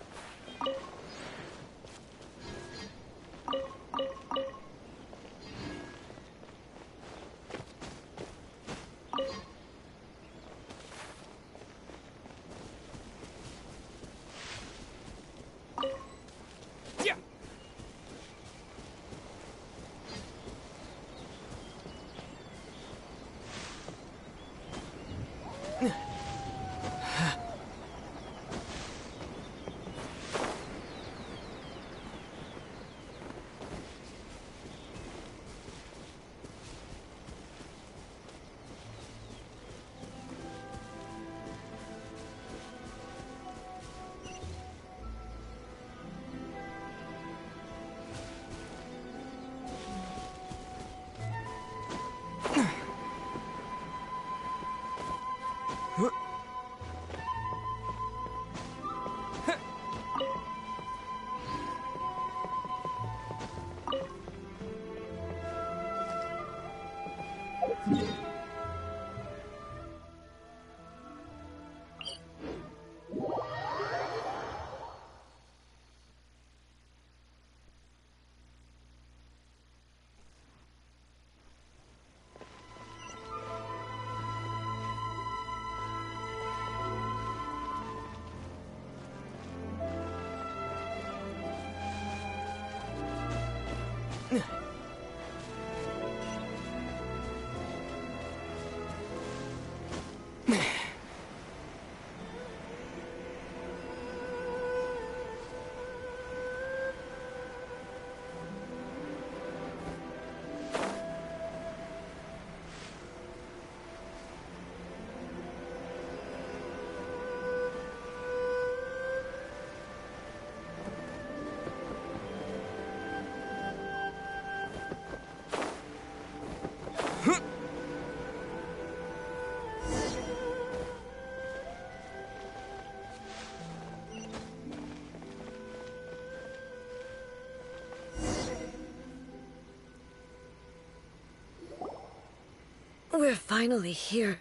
We're finally here.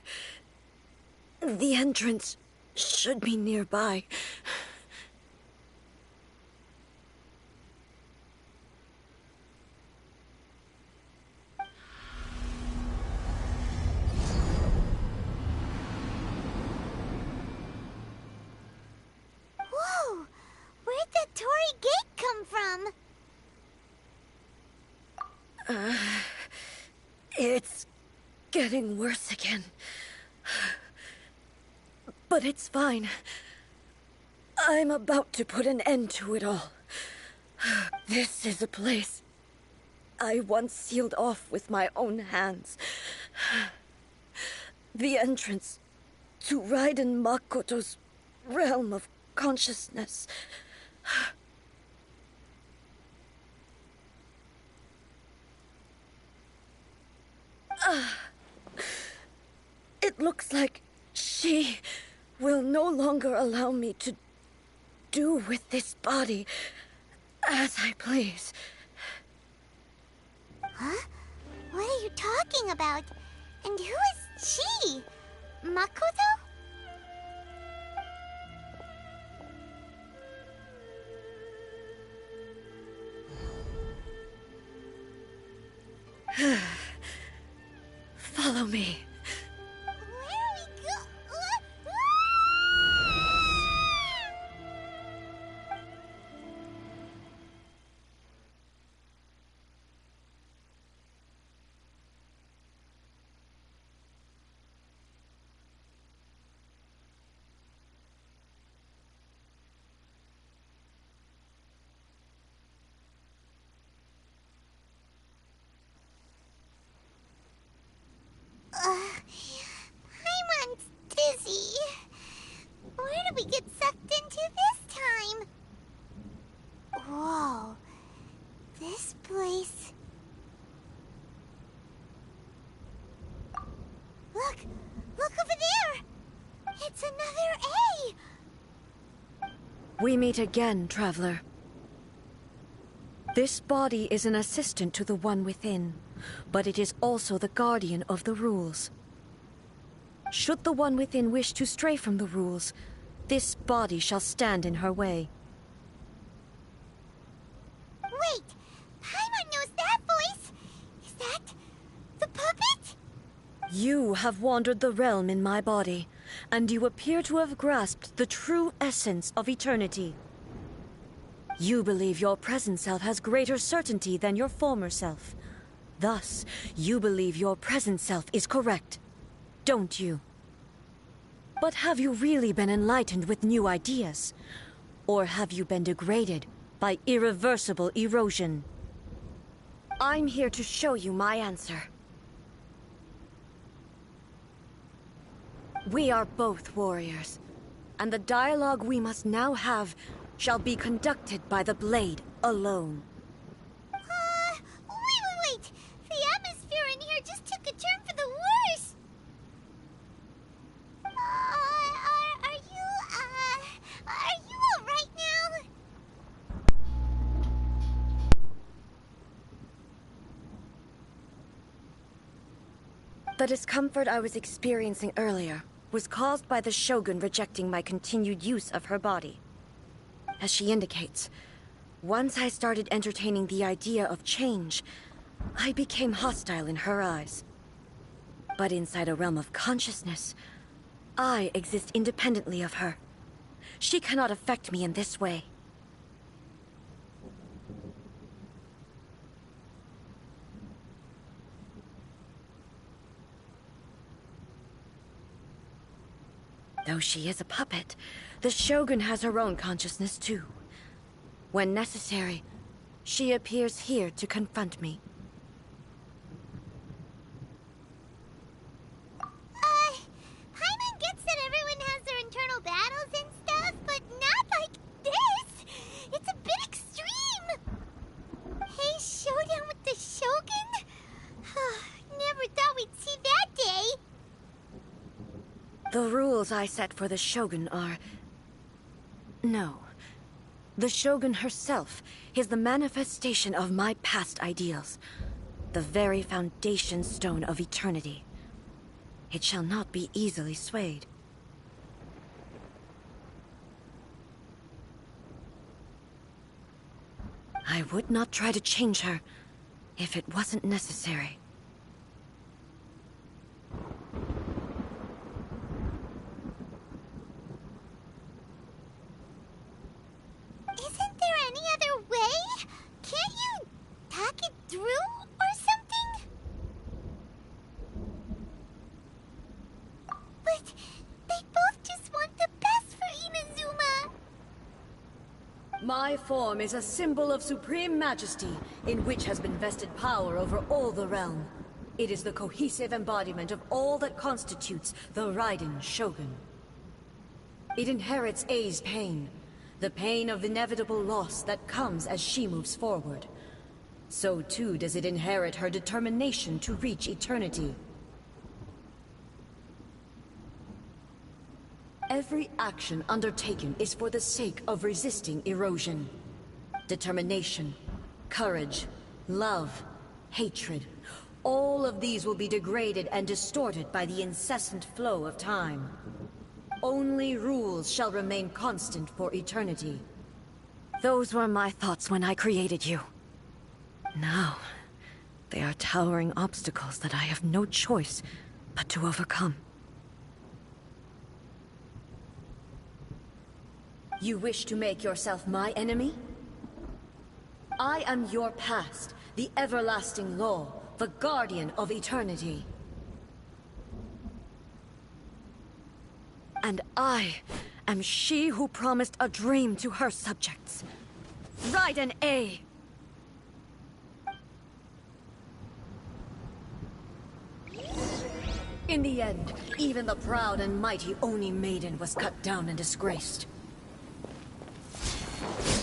The entrance should be nearby. Whoa! Where'd the Torii Gate come from? It's getting worse again. But it's fine. I'm about to put an end to it all. This is a place I once sealed off with my own hands. The entrance to Raiden Makoto's realm of consciousness. It looks like she will no longer allow me to do with this body as I please. Huh? What are you talking about? And who is she? Makoto? Follow me. Where are we go? Paimon's dizzy. Where did we get sucked into this time? Whoa. This place... Look! Look over there! It's another A! We meet again, traveler. This body is an assistant to the one within, but it is also the guardian of the rules. Should the one within wish to stray from the rules, this body shall stand in her way. Wait! Paimon knows that voice! Is that... the puppet? You have wandered the realm in my body, and you appear to have grasped the true essence of eternity. You believe your present self has greater certainty than your former self. Thus, you believe your present self is correct, don't you? But have you really been enlightened with new ideas? Or have you been degraded by irreversible erosion? I'm here to show you my answer. We are both warriors, and the dialogue we must now have shall be conducted by the blade alone. Wait! The atmosphere in here just took a turn for the worse! Are you alright now? The discomfort I was experiencing earlier was caused by the Shogun rejecting my continued use of her body. As she indicates, once I started entertaining the idea of change, I became hostile in her eyes. But inside a realm of consciousness, I exist independently of her. She cannot affect me in this way. Though she is a puppet, the Shogun has her own consciousness too. When necessary, she appears here to confront me. Paimon gets that everyone has their internal battles and stuff, but not like this! It's a bit extreme! Hey, showdown with the Shogun? Never thought we'd see that day! The rules I set for the Shogun are... No. The Shogun herself is the manifestation of my past ideals. The very foundation stone of eternity. It shall not be easily swayed. I would not try to change her if it wasn't necessary. Isn't there any other way? Can't you talk it through or something? But they both just want the best for Inazuma. My form is a symbol of supreme majesty, in which has been vested power over all the realm. It is the cohesive embodiment of all that constitutes the Raiden Shogun. It inherits Ei's pain, the pain of inevitable loss that comes as she moves forward. So too does it inherit her determination to reach eternity. Every action undertaken is for the sake of resisting erosion. Determination, courage, love, hatred, all of these will be degraded and distorted by the incessant flow of time. Only rules shall remain constant for eternity. Those were my thoughts when I created you. Now, they are towering obstacles that I have no choice but to overcome. You wish to make yourself my enemy? I am your past, the everlasting law, the guardian of eternity. And I am she who promised a dream to her subjects. Raiden A. In the end, even the proud and mighty Oni maiden was cut down and disgraced.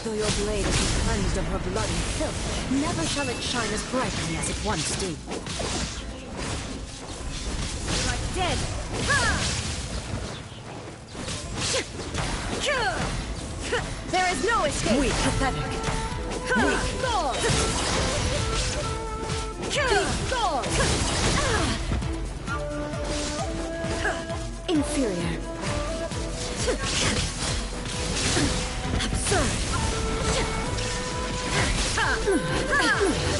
Though your blade has been cleansed of her blood and filth, never shall it shine as brightly as it once did. Strike dead! Ha! There is no escape! Weak, pathetic. Weak. Thor! Thor! Inferior. Absurd.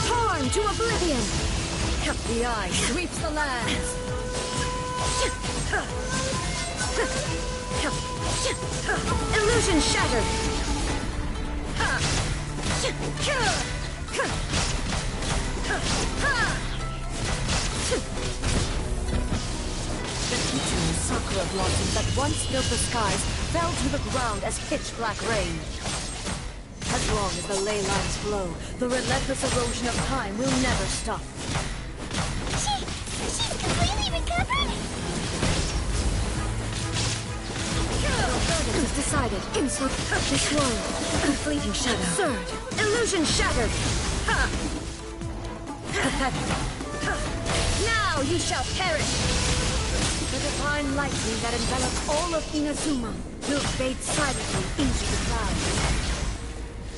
Torn to oblivion. The eye sweeps the lands. Illusion shattered. The teaching and sakura blossoms that once filled the skies fell to the ground as pitch-black rain. As long as the ley lines flow, the relentless erosion of time will never stop. She's completely recovered? It is decided. Insult. This world. A fleeting shadow. Absurd. Illusion shattered. Pathetic. Now you shall perish. The divine lightning that envelops all of Inazuma will fade silently into the clouds.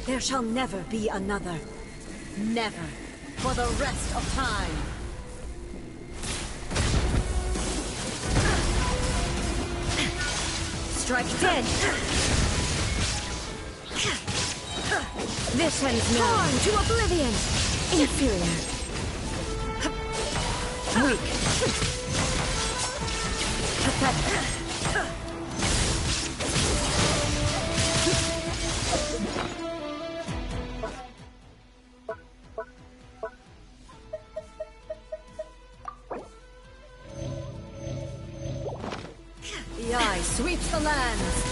There shall never be another. Never. For the rest of time. Strike dead! This ends now. Torn to oblivion! Inferior. Weak. Pathetic. sweeps the lands.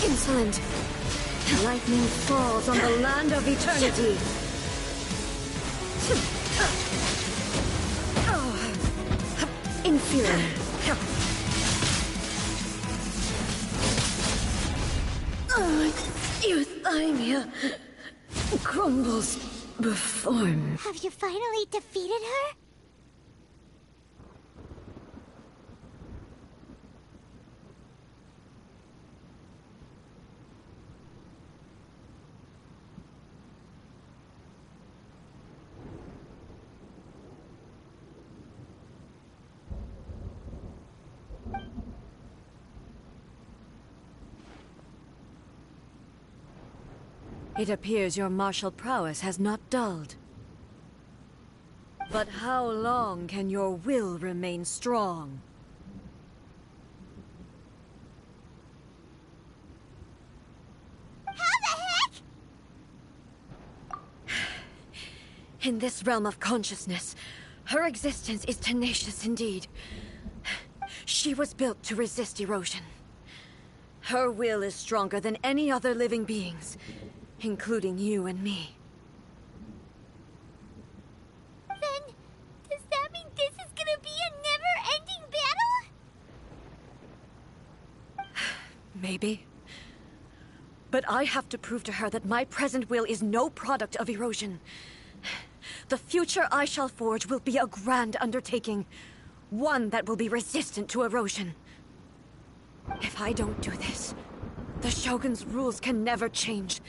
Insolent. Lightning falls on the land of eternity. Inferior. Euthymia crumbles before me. Have you finally defeated her? It appears your martial prowess has not dulled. But how long can your will remain strong? How the heck? In this realm of consciousness, her existence is tenacious indeed. She was built to resist erosion. Her will is stronger than any other living being's, including you and me. Then, does that mean this is gonna be a never-ending battle? Maybe. But I have to prove to her that my present will is no product of erosion. The future I shall forge will be a grand undertaking, one that will be resistant to erosion. If I don't do this, the Shogun's rules can never change,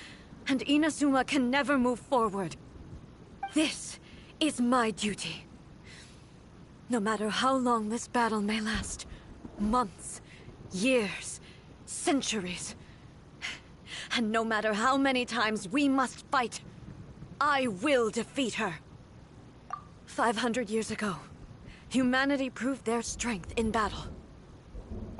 and Inazuma can never move forward. This is my duty. No matter how long this battle may last, months, years, centuries, and no matter how many times we must fight, I will defeat her. 500 years ago, humanity proved their strength in battle.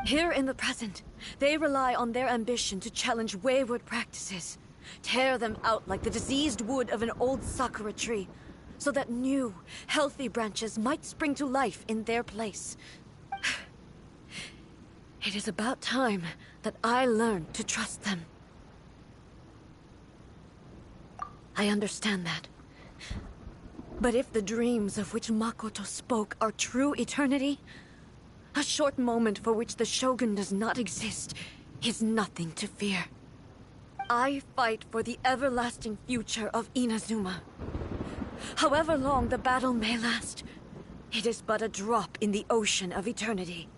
Here in the present, they rely on their ambition to challenge wayward practices, tear them out like the diseased wood of an old sakura tree, so that new, healthy branches might spring to life in their place. It is about time that I learned to trust them. I understand that. But if the dreams of which Makoto spoke are true eternity, a short moment for which the Shogun does not exist is nothing to fear. I fight for the everlasting future of Inazuma. However long the battle may last, it is but a drop in the ocean of eternity.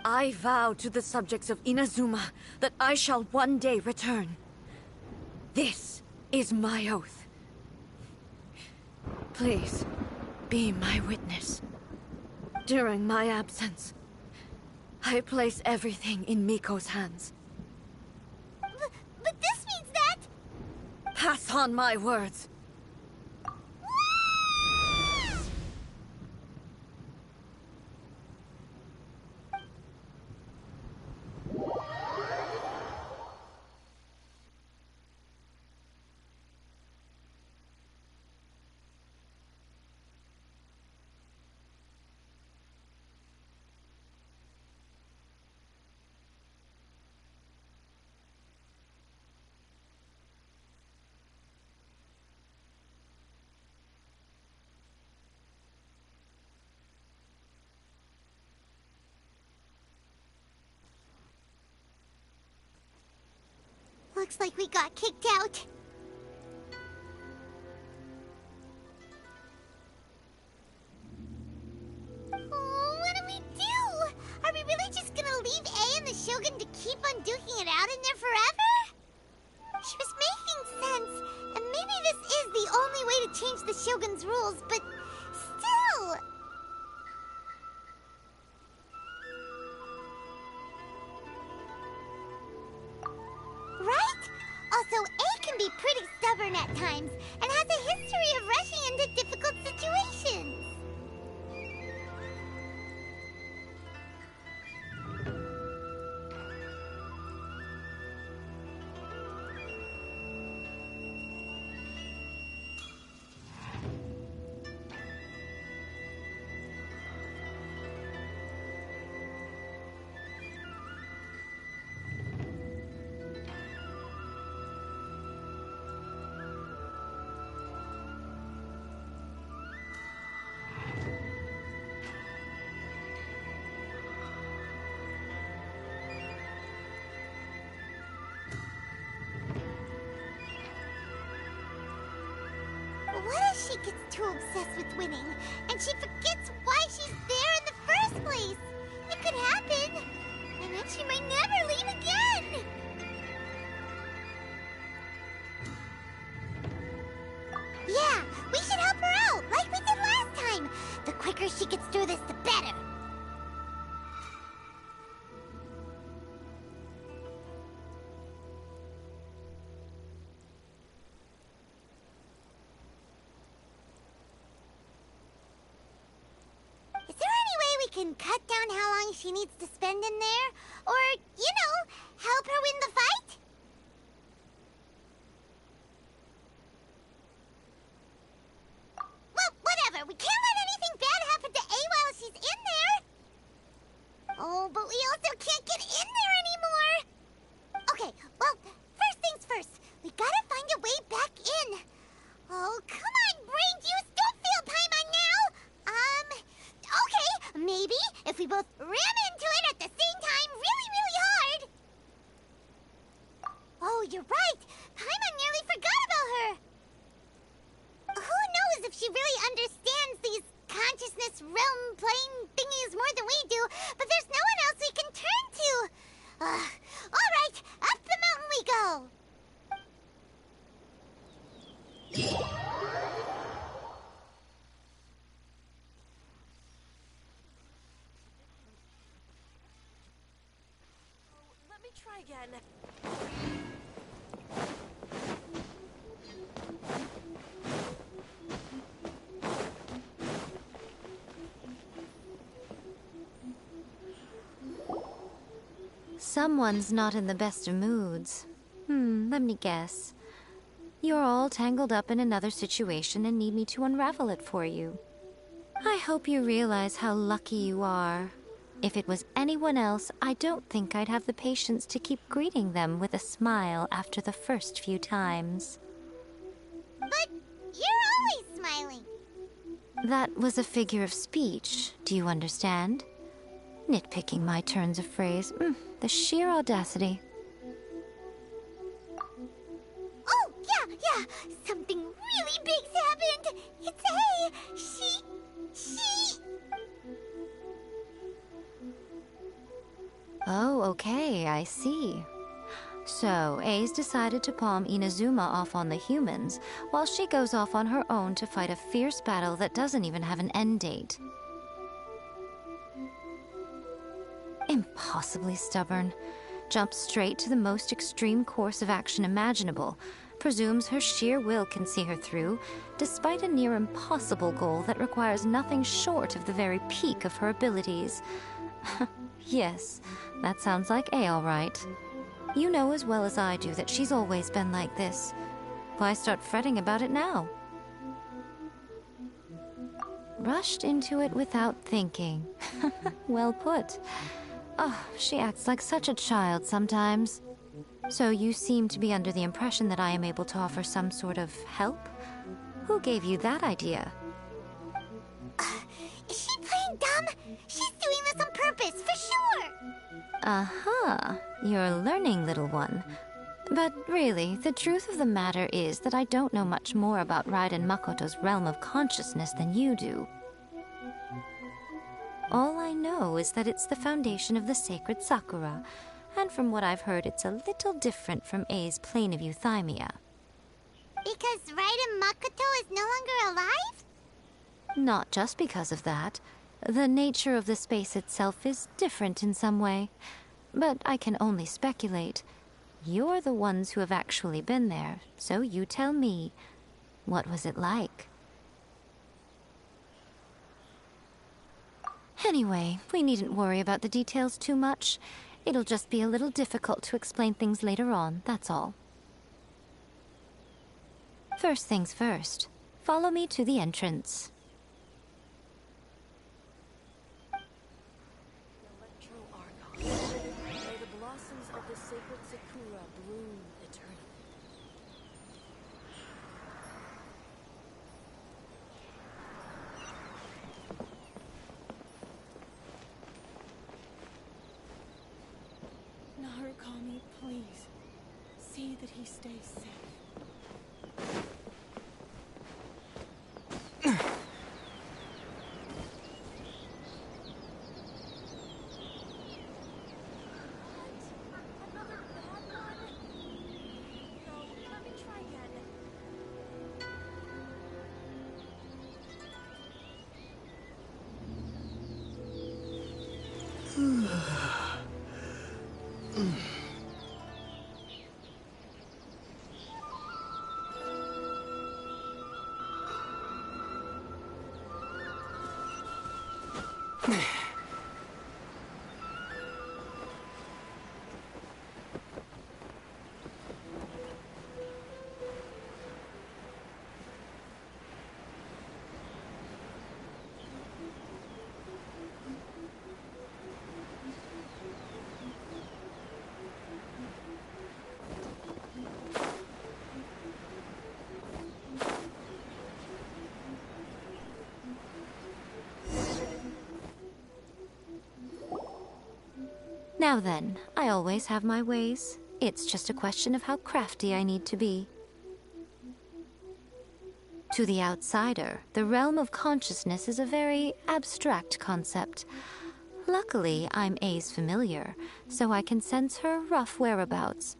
I vow to the subjects of Inazuma that I shall one day return. This is my oath. Please, be my witness. During my absence, I place everything in Miko's hands. But this means that... Pass on my words. Looks like we got kicked out. Oh, what do we do? Are we really just gonna leave A and the Shogun to keep on duking it out in there forever? She was making sense, and maybe this is the only way to change the Shogun's rules, but still... Right? Also, A can be pretty stubborn at times, and has a history of rushing into difficult situations. gets too obsessed with winning, and she forgets why she's there in the first place. It could happen, and then she might never leave again. Yeah, we should help her out, like we did last time. The quicker she gets through this, the better. Is there any way we can cut down how long she needs to spend in there? Or, you know, help her win the fight? Well, whatever. We can't let anything bad happen to A while she's in there. Oh, but we also can't get in there anymore. Okay, well, first things first. We gotta find a way back in. Oh, come on, brain juice. Don't fail Paimon now. Okay, maybe if we both ram into it at the same time really, really hard. Oh, you're right. Paimon nearly forgot about her. Who knows if she really understands these consciousness realm plane thingies more than we do, but there's no one else we can turn to. All right, up the mountain we go. Let me try again. Someone's not in the best of moods. Let me guess. You're all tangled up in another situation and need me to unravel it for you. I hope you realize how lucky you are. If it was anyone else, I don't think I'd have the patience to keep greeting them with a smile after the first few times. But you're always smiling. That was a figure of speech, do you understand? Nitpicking my turns of phrase. The sheer audacity. Oh, yeah. Something really big's happened. It's A. She... Oh, okay, I see. So, A's decided to palm Inazuma off on the humans, while she goes off on her own to fight a fierce battle that doesn't even have an end date. Impossibly stubborn. Jumps straight to the most extreme course of action imaginable. Presumes her sheer will can see her through, despite a near impossible goal that requires nothing short of the very peak of her abilities. Yes, that sounds like A, all right. You know as well as I do that she's always been like this. Why start fretting about it now? Rushed into it without thinking. Well put. Oh, she acts like such a child sometimes. So you seem to be under the impression that I am able to offer some sort of help? Who gave you that idea? Is she playing dumb? She's doing this on purpose, for sure! Uh-huh. You're learning, little one. But really, the truth of the matter is that I don't know much more about Raiden Makoto's realm of consciousness than you do. All I know is that it's the foundation of the sacred Sakura, and from what I've heard, it's a little different from A's plane of euthymia. Because Raiden Makoto is no longer alive? Not just because of that. The nature of the space itself is different in some way. But I can only speculate. You're the ones who have actually been there, so you tell me. What was it like? Anyway, we needn't worry about the details too much. It'll just be a little difficult to explain things later on, that's all. First things first. Follow me to the entrance. May the blossoms of the sacred Sakura bloom eternally. Narukami, please. See that he stays safe. Now then, I always have my ways. It's just a question of how crafty I need to be. To the outsider, the realm of consciousness is a very abstract concept. Luckily, I'm A's familiar, so I can sense her rough whereabouts.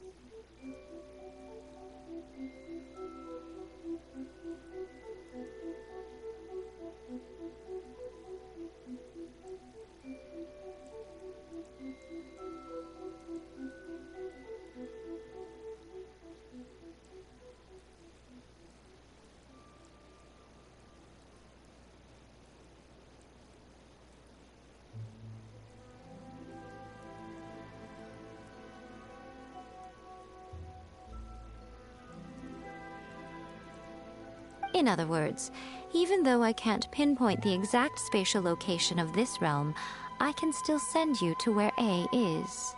In other words, even though I can't pinpoint the exact spatial location of this realm, I can still send you to where A is.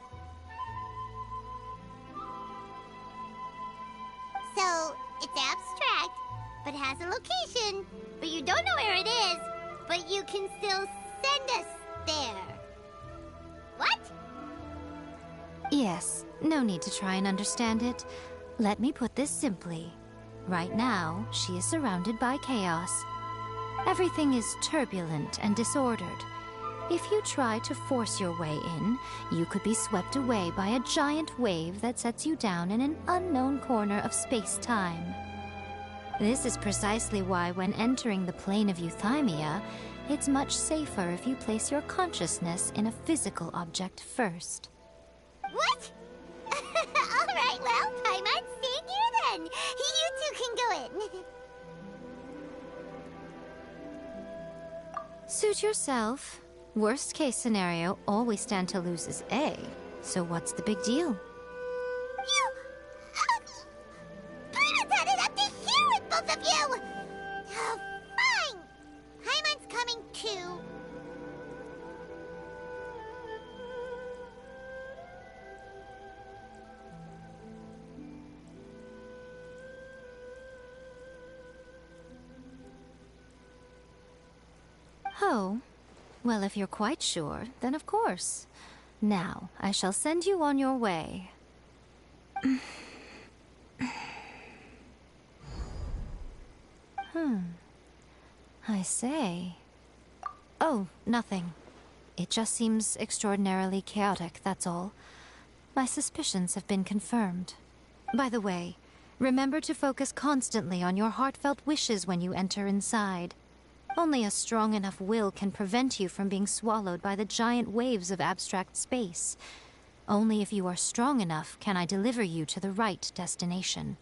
So, it's abstract, but has a location. But you don't know where it is, but you can still send us there. What? Yes, no need to try and understand it. Let me put this simply. Right now, she is surrounded by chaos. Everything is turbulent and disordered. If you try to force your way in, you could be swept away by a giant wave that sets you down in an unknown corner of space-time. This is precisely why when entering the plane of Euthymia, it's much safer if you place your consciousness in a physical object first. What? Alright, well, Paimon, stay here then. You two can go in. Suit yourself. Worst case scenario, all we stand to lose is A. So what's the big deal? You... Paimon's had it up to here with both of you! Oh, fine! Paimon's coming too. Oh, well, if you're quite sure, then of course. Now, I shall send you on your way. I say. Oh, nothing. It just seems extraordinarily chaotic, that's all. My suspicions have been confirmed. By the way, remember to focus constantly on your heartfelt wishes when you enter inside. Only a strong enough will can prevent you from being swallowed by the giant waves of abstract space. Only if you are strong enough can I deliver you to the right destination.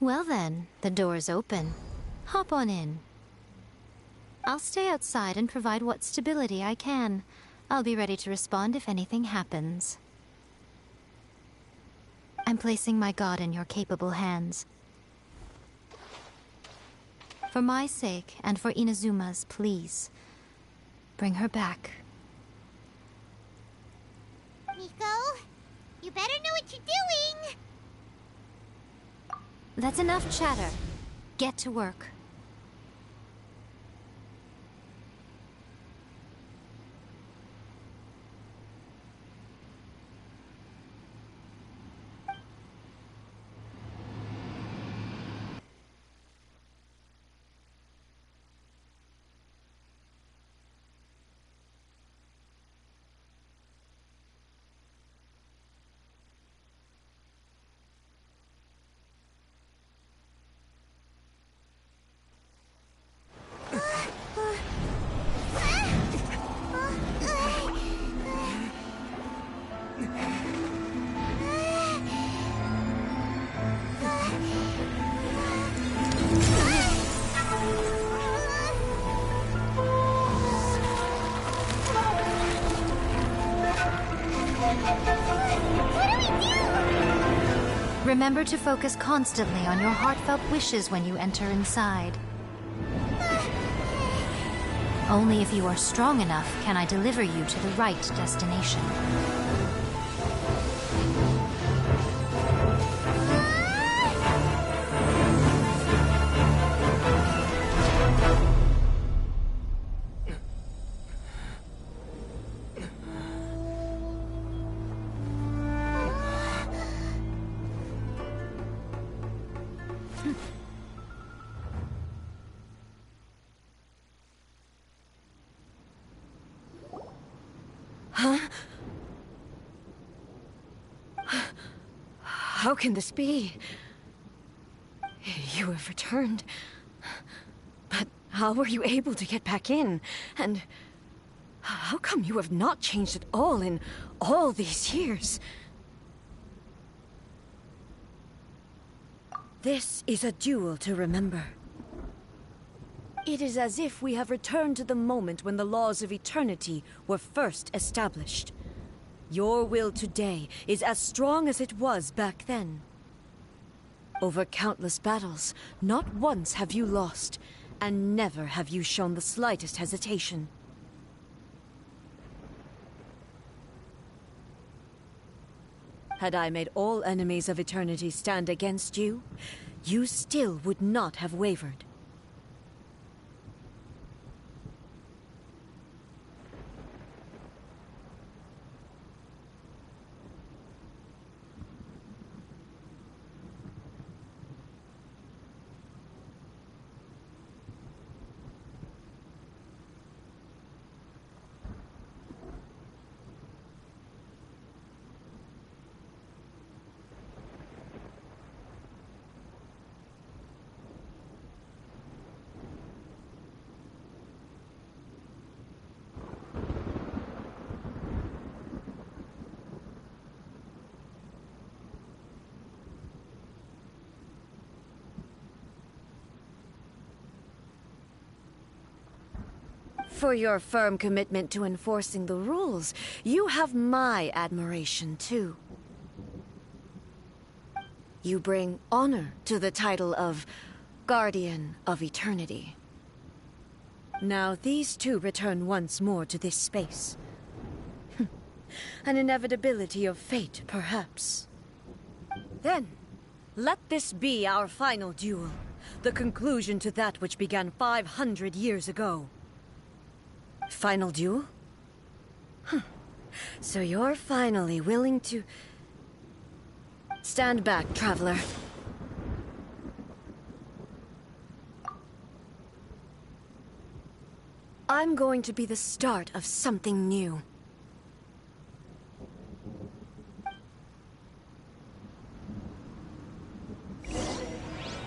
Well then, the door's open. Hop on in. I'll stay outside and provide what stability I can. I'll be ready to respond if anything happens. I'm placing my god in your capable hands. For my sake, and for Inazuma's, please, bring her back. Miko, you better know what you're doing! That's enough chatter. Get to work. Remember to focus constantly on your heartfelt wishes when you enter inside. Only if you are strong enough can I deliver you to the right destination. How can this be? You have returned. But how were you able to get back in? And how come you have not changed at all in all these years? This is a duel to remember. It is as if we have returned to the moment when the laws of eternity were first established. Your will today is as strong as it was back then. Over countless battles, not once have you lost, and never have you shown the slightest hesitation. Had I made all enemies of eternity stand against you, you still would not have wavered. For your firm commitment to enforcing the rules, you have my admiration, too. You bring honor to the title of Guardian of Eternity. Now these two return once more to this space. An inevitability of fate, perhaps. Then, let this be our final duel, the conclusion to that which began 500 years ago. Final duel? So you're finally willing to... Stand back, traveler. I'm going to be the start of something new.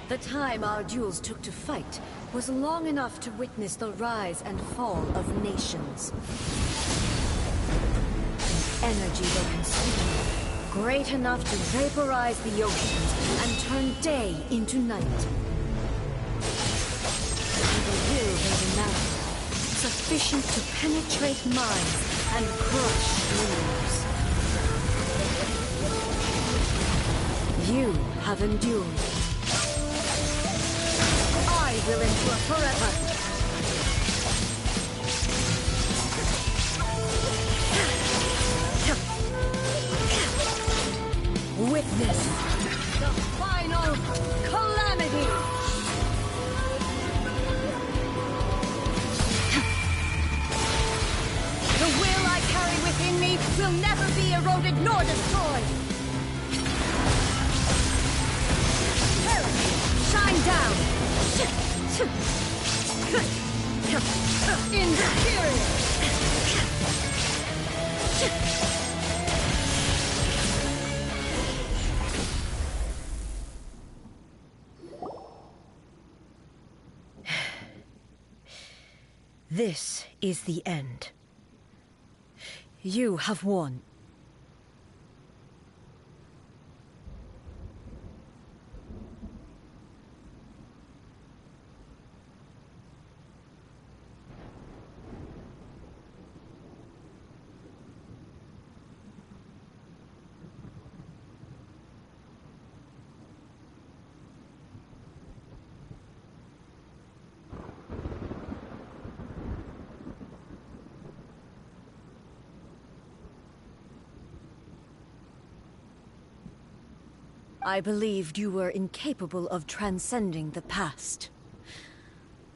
The time our duels took to fight was long enough to witness the rise and fall of nations. Energy they consumed, Great enough to vaporize the oceans and turn day into night. And a will they demand, sufficient to penetrate minds and crush dreams. You have endured. I will endure forever. Witness the final calamity! The will I carry within me will never be eroded nor destroyed! Perish! Shine down! Inferior! This is the end. You have won. I believed you were incapable of transcending the past.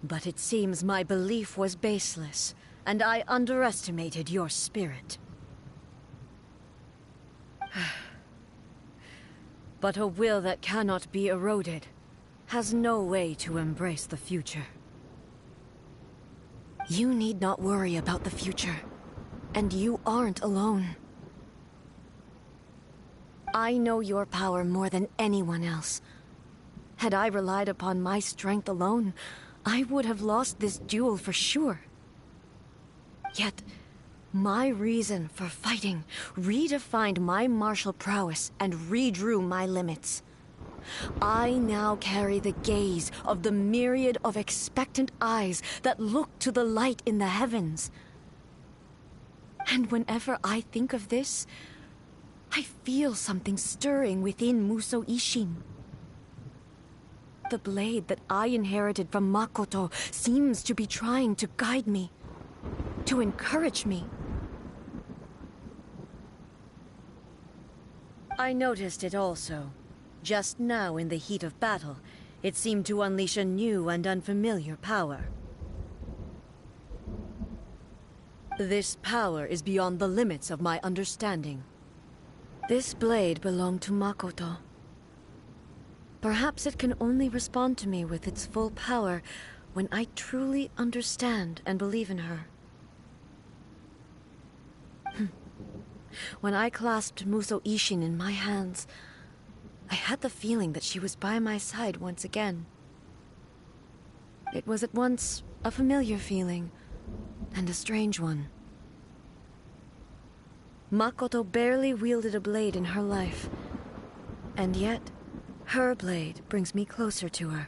But it seems my belief was baseless, and I underestimated your spirit. But a will that cannot be eroded has no way to embrace the future. You need not worry about the future, and you aren't alone. I know your power more than anyone else. Had I relied upon my strength alone, I would have lost this duel for sure. Yet, my reason for fighting redefined my martial prowess and redrew my limits. I now carry the gaze of the myriad of expectant eyes that look to the light in the heavens. And whenever I think of this, I feel something stirring within Musou Ishin. The blade that I inherited from Makoto seems to be trying to guide me, to encourage me. I noticed it also. Just now in the heat of battle, it seemed to unleash a new and unfamiliar power. This power is beyond the limits of my understanding. This blade belonged to Makoto. Perhaps it can only respond to me with its full power when I truly understand and believe in her. When I clasped Musou Ishin in my hands, I had the feeling that she was by my side once again. It was at once a familiar feeling and a strange one. Makoto barely wielded a blade in her life, and yet her blade brings me closer to her.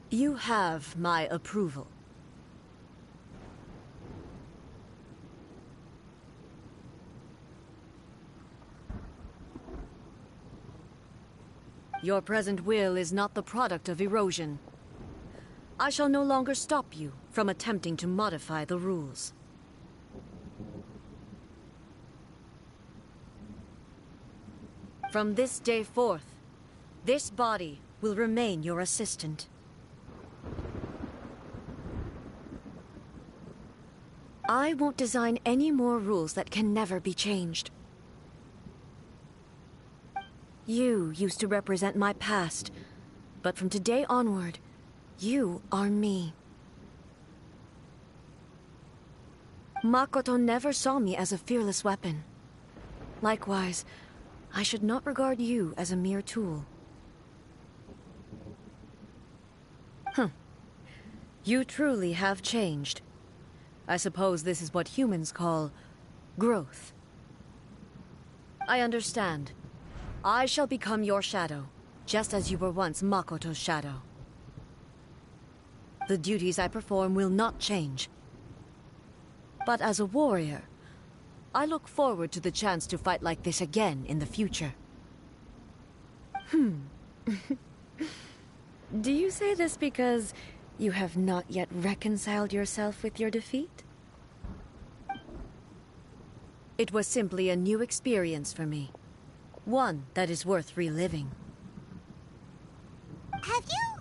You have my approval. Your present will is not the product of erosion. I shall no longer stop you from attempting to modify the rules. From this day forth, this body will remain your assistant. I won't design any more rules that can never be changed. You used to represent my past, but from today onward, you are me. Makoto never saw me as a fearless weapon. Likewise, I should not regard you as a mere tool. You truly have changed. I suppose this is what humans call growth. I understand. I shall become your shadow, just as you were once Makoto's shadow. The duties I perform will not change. But as a warrior, I look forward to the chance to fight like this again in the future. Do you say this because you have not yet reconciled yourself with your defeat? It was simply a new experience for me. One that is worth reliving. Have you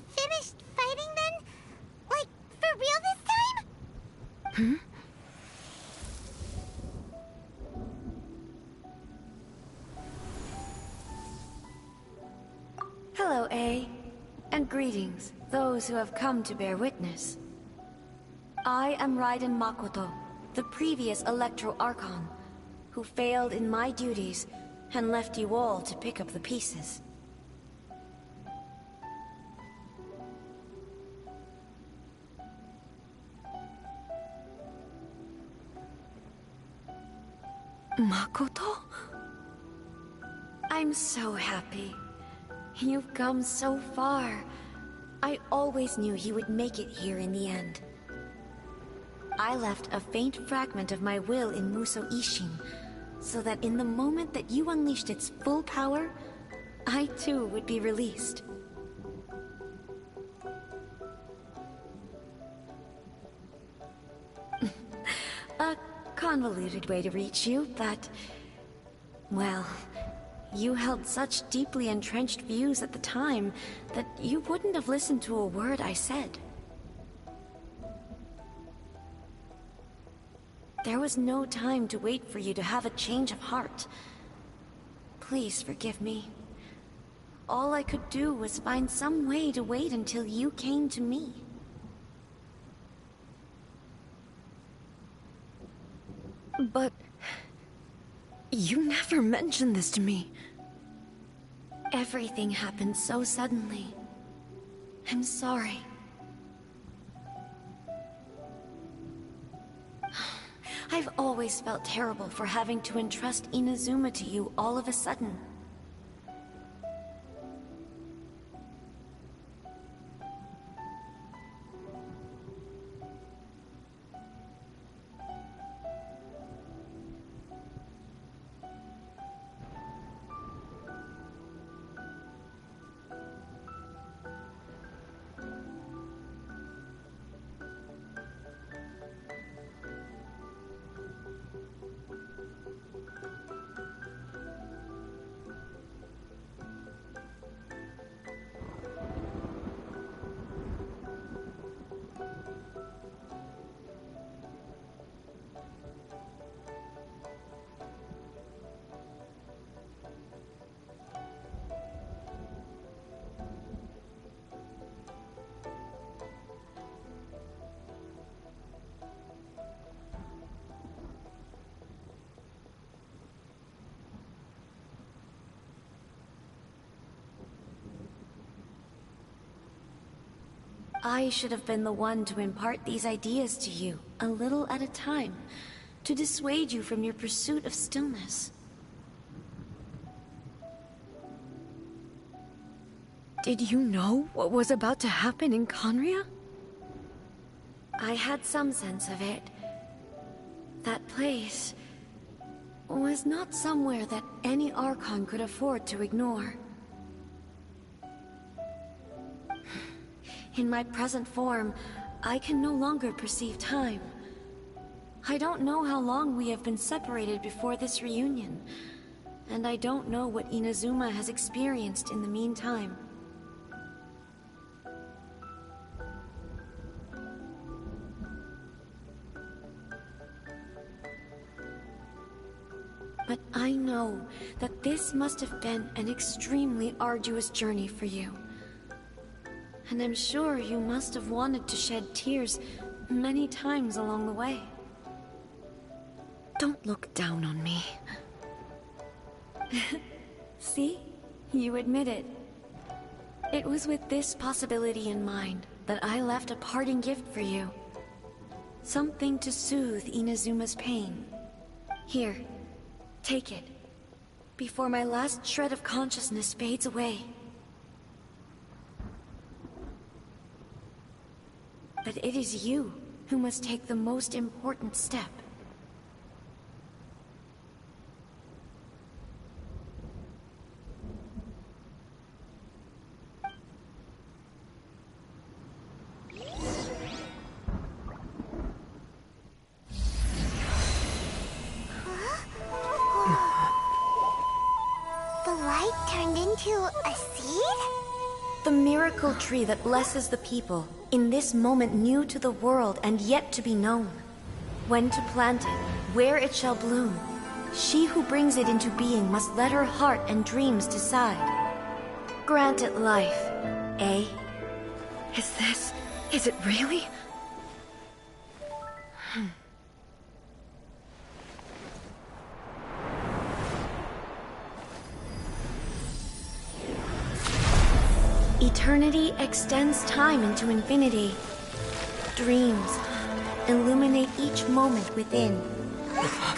finished fighting then? Like, for real this time? Hello, A. And greetings, those who have come to bear witness. I am Raiden Makoto, the previous Electro Archon, who failed in my duties and left you all to pick up the pieces. Makoto? I'm so happy. You've come so far. I always knew you would make it here in the end. I left a faint fragment of my will in Muso Ishin, so that in the moment that you unleashed its full power, I too would be released. A convoluted way to reach you, but... well, you held such deeply entrenched views at the time that you wouldn't have listened to a word I said. There was no time to wait for you to have a change of heart. Please forgive me. All I could do was find some way to wait until you came to me. But... you never mentioned this to me. Everything happened so suddenly. I'm sorry. I've always felt terrible for having to entrust Inazuma to you all of a sudden. I should have been the one to impart these ideas to you, a little at a time, to dissuade you from your pursuit of stillness. Did you know what was about to happen in Conria? I had some sense of it. That place was not somewhere that any Archon could afford to ignore. In my present form, I can no longer perceive time. I don't know how long we have been separated before this reunion, and I don't know what Inazuma has experienced in the meantime. But I know that this must have been an extremely arduous journey for you. And I'm sure you must have wanted to shed tears many times along the way. Don't look down on me. See? You admit it. It was with this possibility in mind that I left a parting gift for you. Something to soothe Inazuma's pain. Here, take it, before my last shred of consciousness fades away. But it is you who must take the most important step. The light turned into a seed? The miracle tree that blesses the people, in this moment new to the world and yet to be known. When to plant it, where it shall bloom. She who brings it into being must let her heart and dreams decide. Grant it life, eh? Is it really? Eternity extends time into infinity. Dreams illuminate each moment within.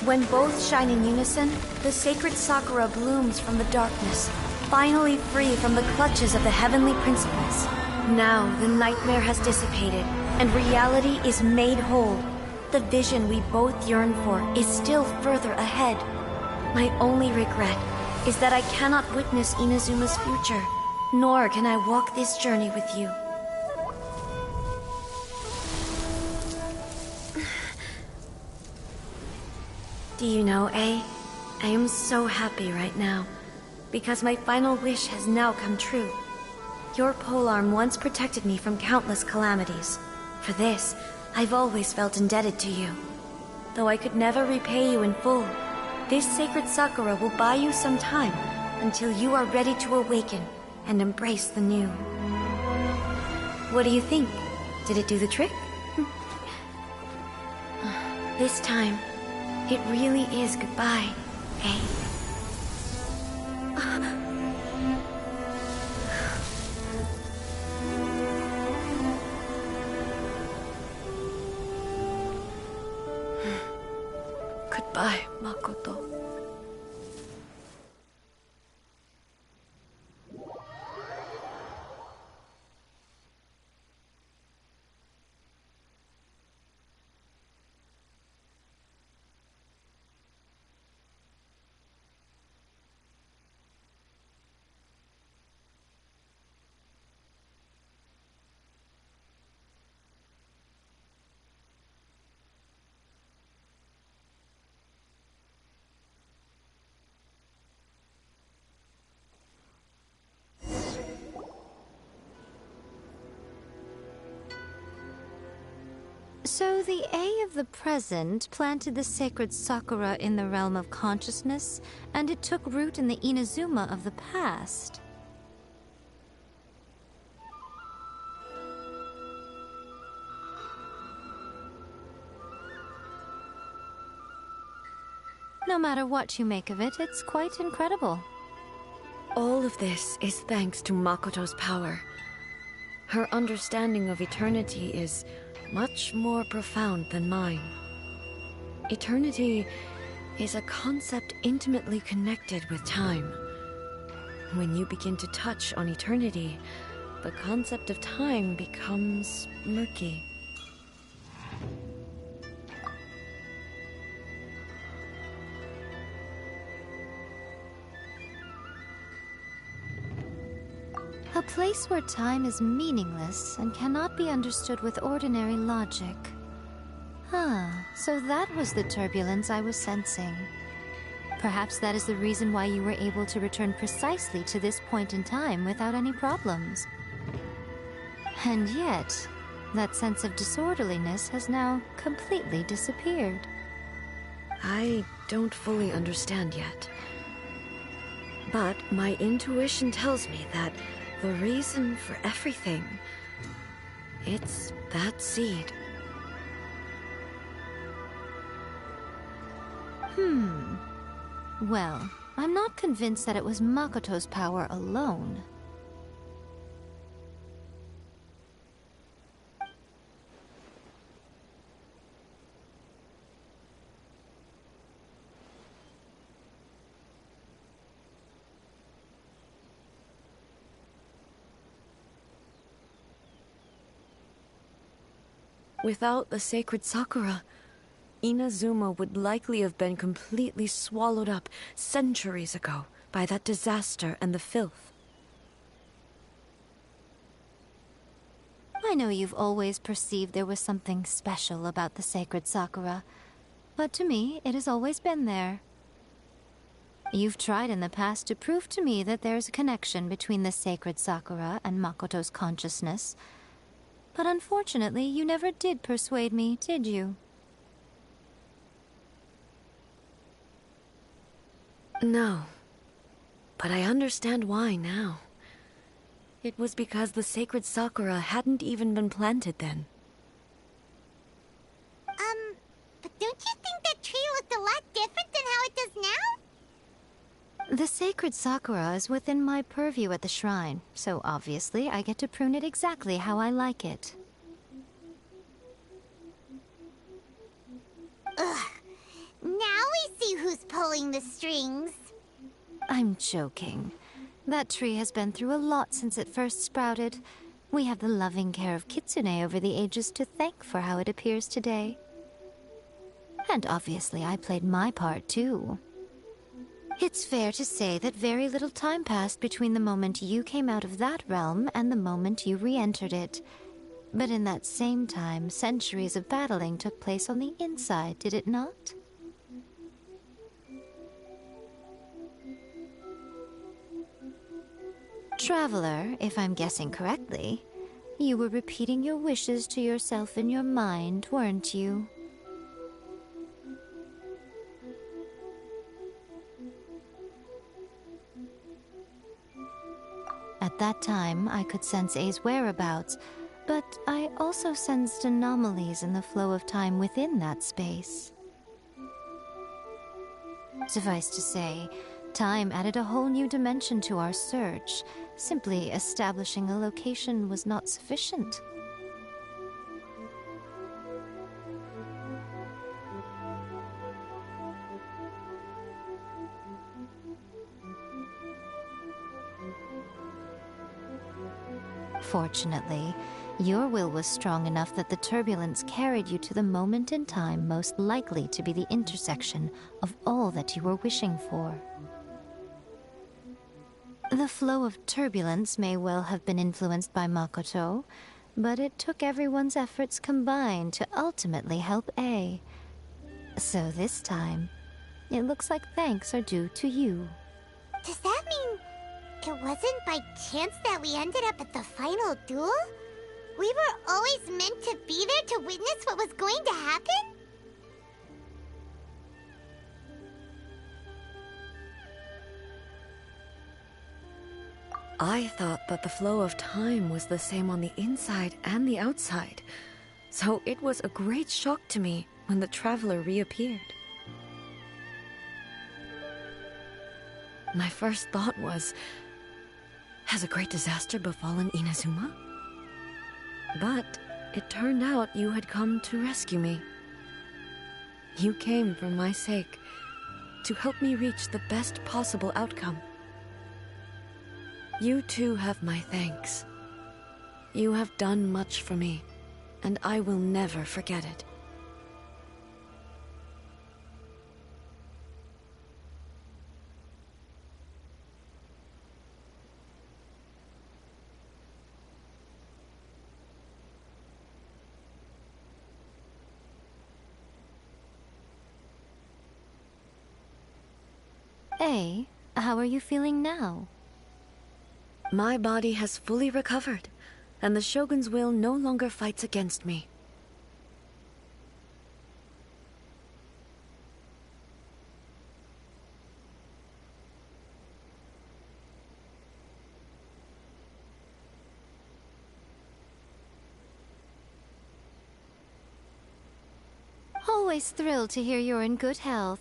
When both shine in unison, the sacred Sakura blooms from the darkness, finally free from the clutches of the heavenly principles. Now the nightmare has dissipated, and reality is made whole. The vision we both yearn for is still further ahead. My only regret is that I cannot witness Inazuma's future. Nor can I walk this journey with you. Do you know, I am so happy right now, because my final wish has now come true. Your polearm once protected me from countless calamities. For this, I've always felt indebted to you. Though I could never repay you in full, this sacred Sakura will buy you some time until you are ready to awaken and embrace the new. What do you think? Did it do the trick? This time, it really is goodbye, eh? Goodbye, Makoto. So the A of the present planted the sacred Sakura in the realm of consciousness, and it took root in the Inazuma of the past. No matter what you make of it, it's quite incredible. All of this is thanks to Makoto's power. Her understanding of eternity is much more profound than mine. Eternity is a concept intimately connected with time. When you begin to touch on eternity, the concept of time becomes murky. A place where time is meaningless and cannot be understood with ordinary logic. So that was the turbulence I was sensing. Perhaps that is the reason why you were able to return precisely to this point in time without any problems. And yet, that sense of disorderliness has now completely disappeared. I don't fully understand yet. But my intuition tells me that the reason for everything, it's that seed. Well, I'm not convinced that it was Makoto's power alone. Without the sacred Sakura, Inazuma would likely have been completely swallowed up centuries ago by that disaster and the filth. I know you've always perceived there was something special about the sacred Sakura, but to me, it has always been there. You've tried in the past to prove to me that there's a connection between the sacred Sakura and Makoto's consciousness, but unfortunately, you never did persuade me, did you? No, but I understand why now. It was because the sacred Sakura hadn't even been planted then. But don't you think that tree looked a lot different than how it does now? The sacred Sakura is within my purview at the shrine, so obviously I get to prune it exactly how I like it. Ugh. Now we see who's pulling the strings. I'm joking. That tree has been through a lot since it first sprouted. We have the loving care of Kitsune over the ages to thank for how it appears today. And obviously I played my part too. It's fair to say that very little time passed between the moment you came out of that realm and the moment you re-entered it. But in that same time, centuries of battling took place on the inside, did it not? Traveler, if I'm guessing correctly, you were repeating your wishes to yourself in your mind, weren't you? At that time, I could sense A's whereabouts, but I also sensed anomalies in the flow of time within that space. Suffice to say, time added a whole new dimension to our search. Simply establishing a location was not sufficient. Fortunately, your will was strong enough that the turbulence carried you to the moment in time most likely to be the intersection of all that you were wishing for. The flow of turbulence may well have been influenced by Makoto, but it took everyone's efforts combined to ultimately help A. So this time, it looks like thanks are due to you. Does that mean it wasn't by chance that we ended up at the final duel? We were always meant to be there to witness what was going to happen? I thought that the flow of time was the same on the inside and the outside, so it was a great shock to me when the traveler reappeared. My first thought was, has a great disaster befallen Inazuma? But it turned out you had come to rescue me. You came for my sake, to help me reach the best possible outcome. You too have my thanks. You have done much for me, and I will never forget it. A, how are you feeling now? My body has fully recovered, and the Shogun's will no longer fights against me. Always thrilled to hear you're in good health.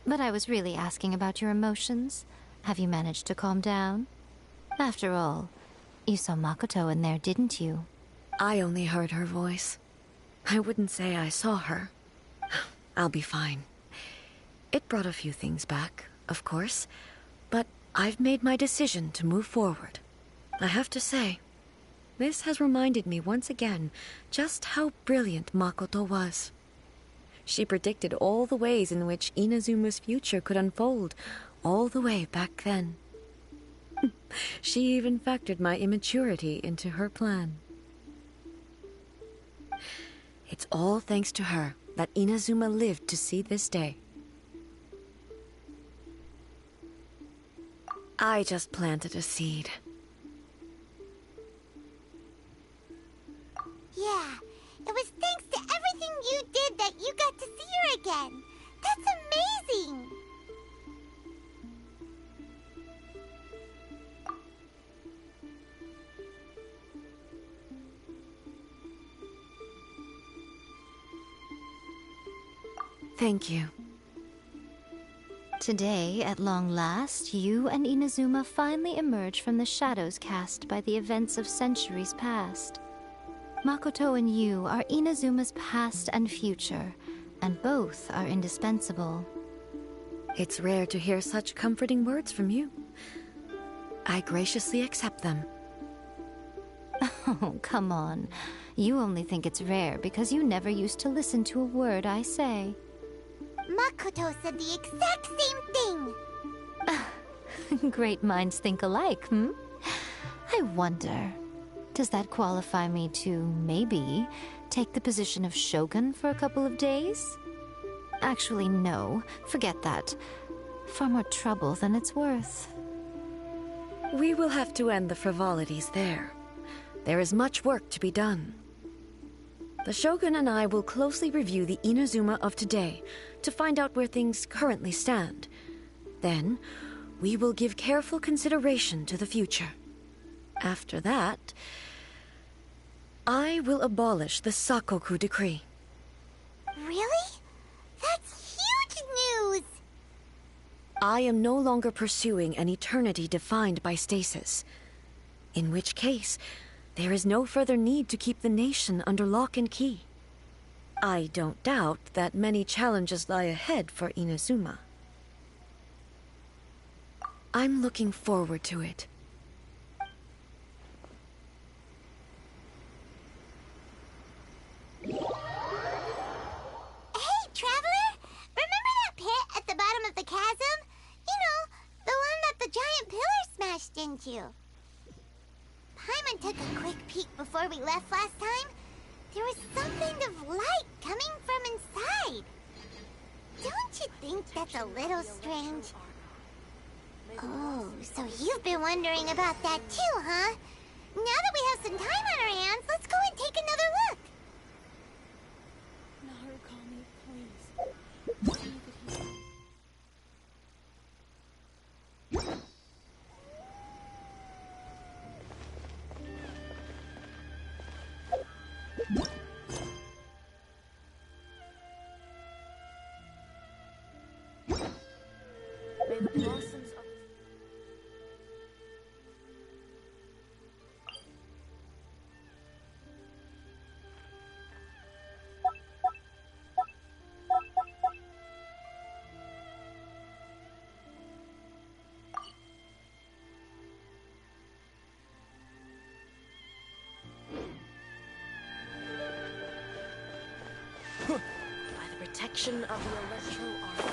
But I was really asking about your emotions. Have you managed to calm down? After all, you saw Makoto in there, didn't you? I only heard her voice. I wouldn't say I saw her. I'll be fine. It brought a few things back, of course, but I've made my decision to move forward. I have to say, This has reminded me once again just how brilliant Makoto was. She predicted all the ways in which Inazuma's future could unfold, all the way back then. She even factored my immaturity into her plan. It's all thanks to her that Inazuma lived to see this day. I just planted a seed. Yeah, it was thanks to everything you did that you got to see her again. That's amazing! Thank you. Today, at long last, you and Inazuma finally emerge from the shadows cast by the events of centuries past. Makoto and you are Inazuma's past and future, and both are indispensable. It's rare to hear such comforting words from you. I graciously accept them. Oh, come on. You only think it's rare because you never used to listen to a word I say. Makoto said the exact same thing! Great minds think alike, hmm? I wonder, does that qualify me to, maybe, take the position of Shogun for a couple of days? Actually, no. Forget that. Far more trouble than it's worth. We will have to end the frivolities there. There is much work to be done. The Shogun and I will closely review the Inazuma of today to find out where things currently stand. Then, we will give careful consideration to the future. After that, I will abolish the Sakoku decree. Really? That's huge news! I am no longer pursuing an eternity defined by stasis. In which case, there is no further need to keep the nation under lock and key. I don't doubt that many challenges lie ahead for Inazuma. I'm looking forward to it. Hey, Traveler! Remember that pit at the bottom of the chasm? You know, the one that the giant pillar smashed into. Paimon took a quick peek before we left last time. There was some kind of light coming from inside. Don't you think that's a little strange? Oh, so you've been wondering about that too, huh? Now that we have some time on our hands, let's go and take another look. Narukami, please. See that he's... May the blossoms of... By the protection of the Electro Arc.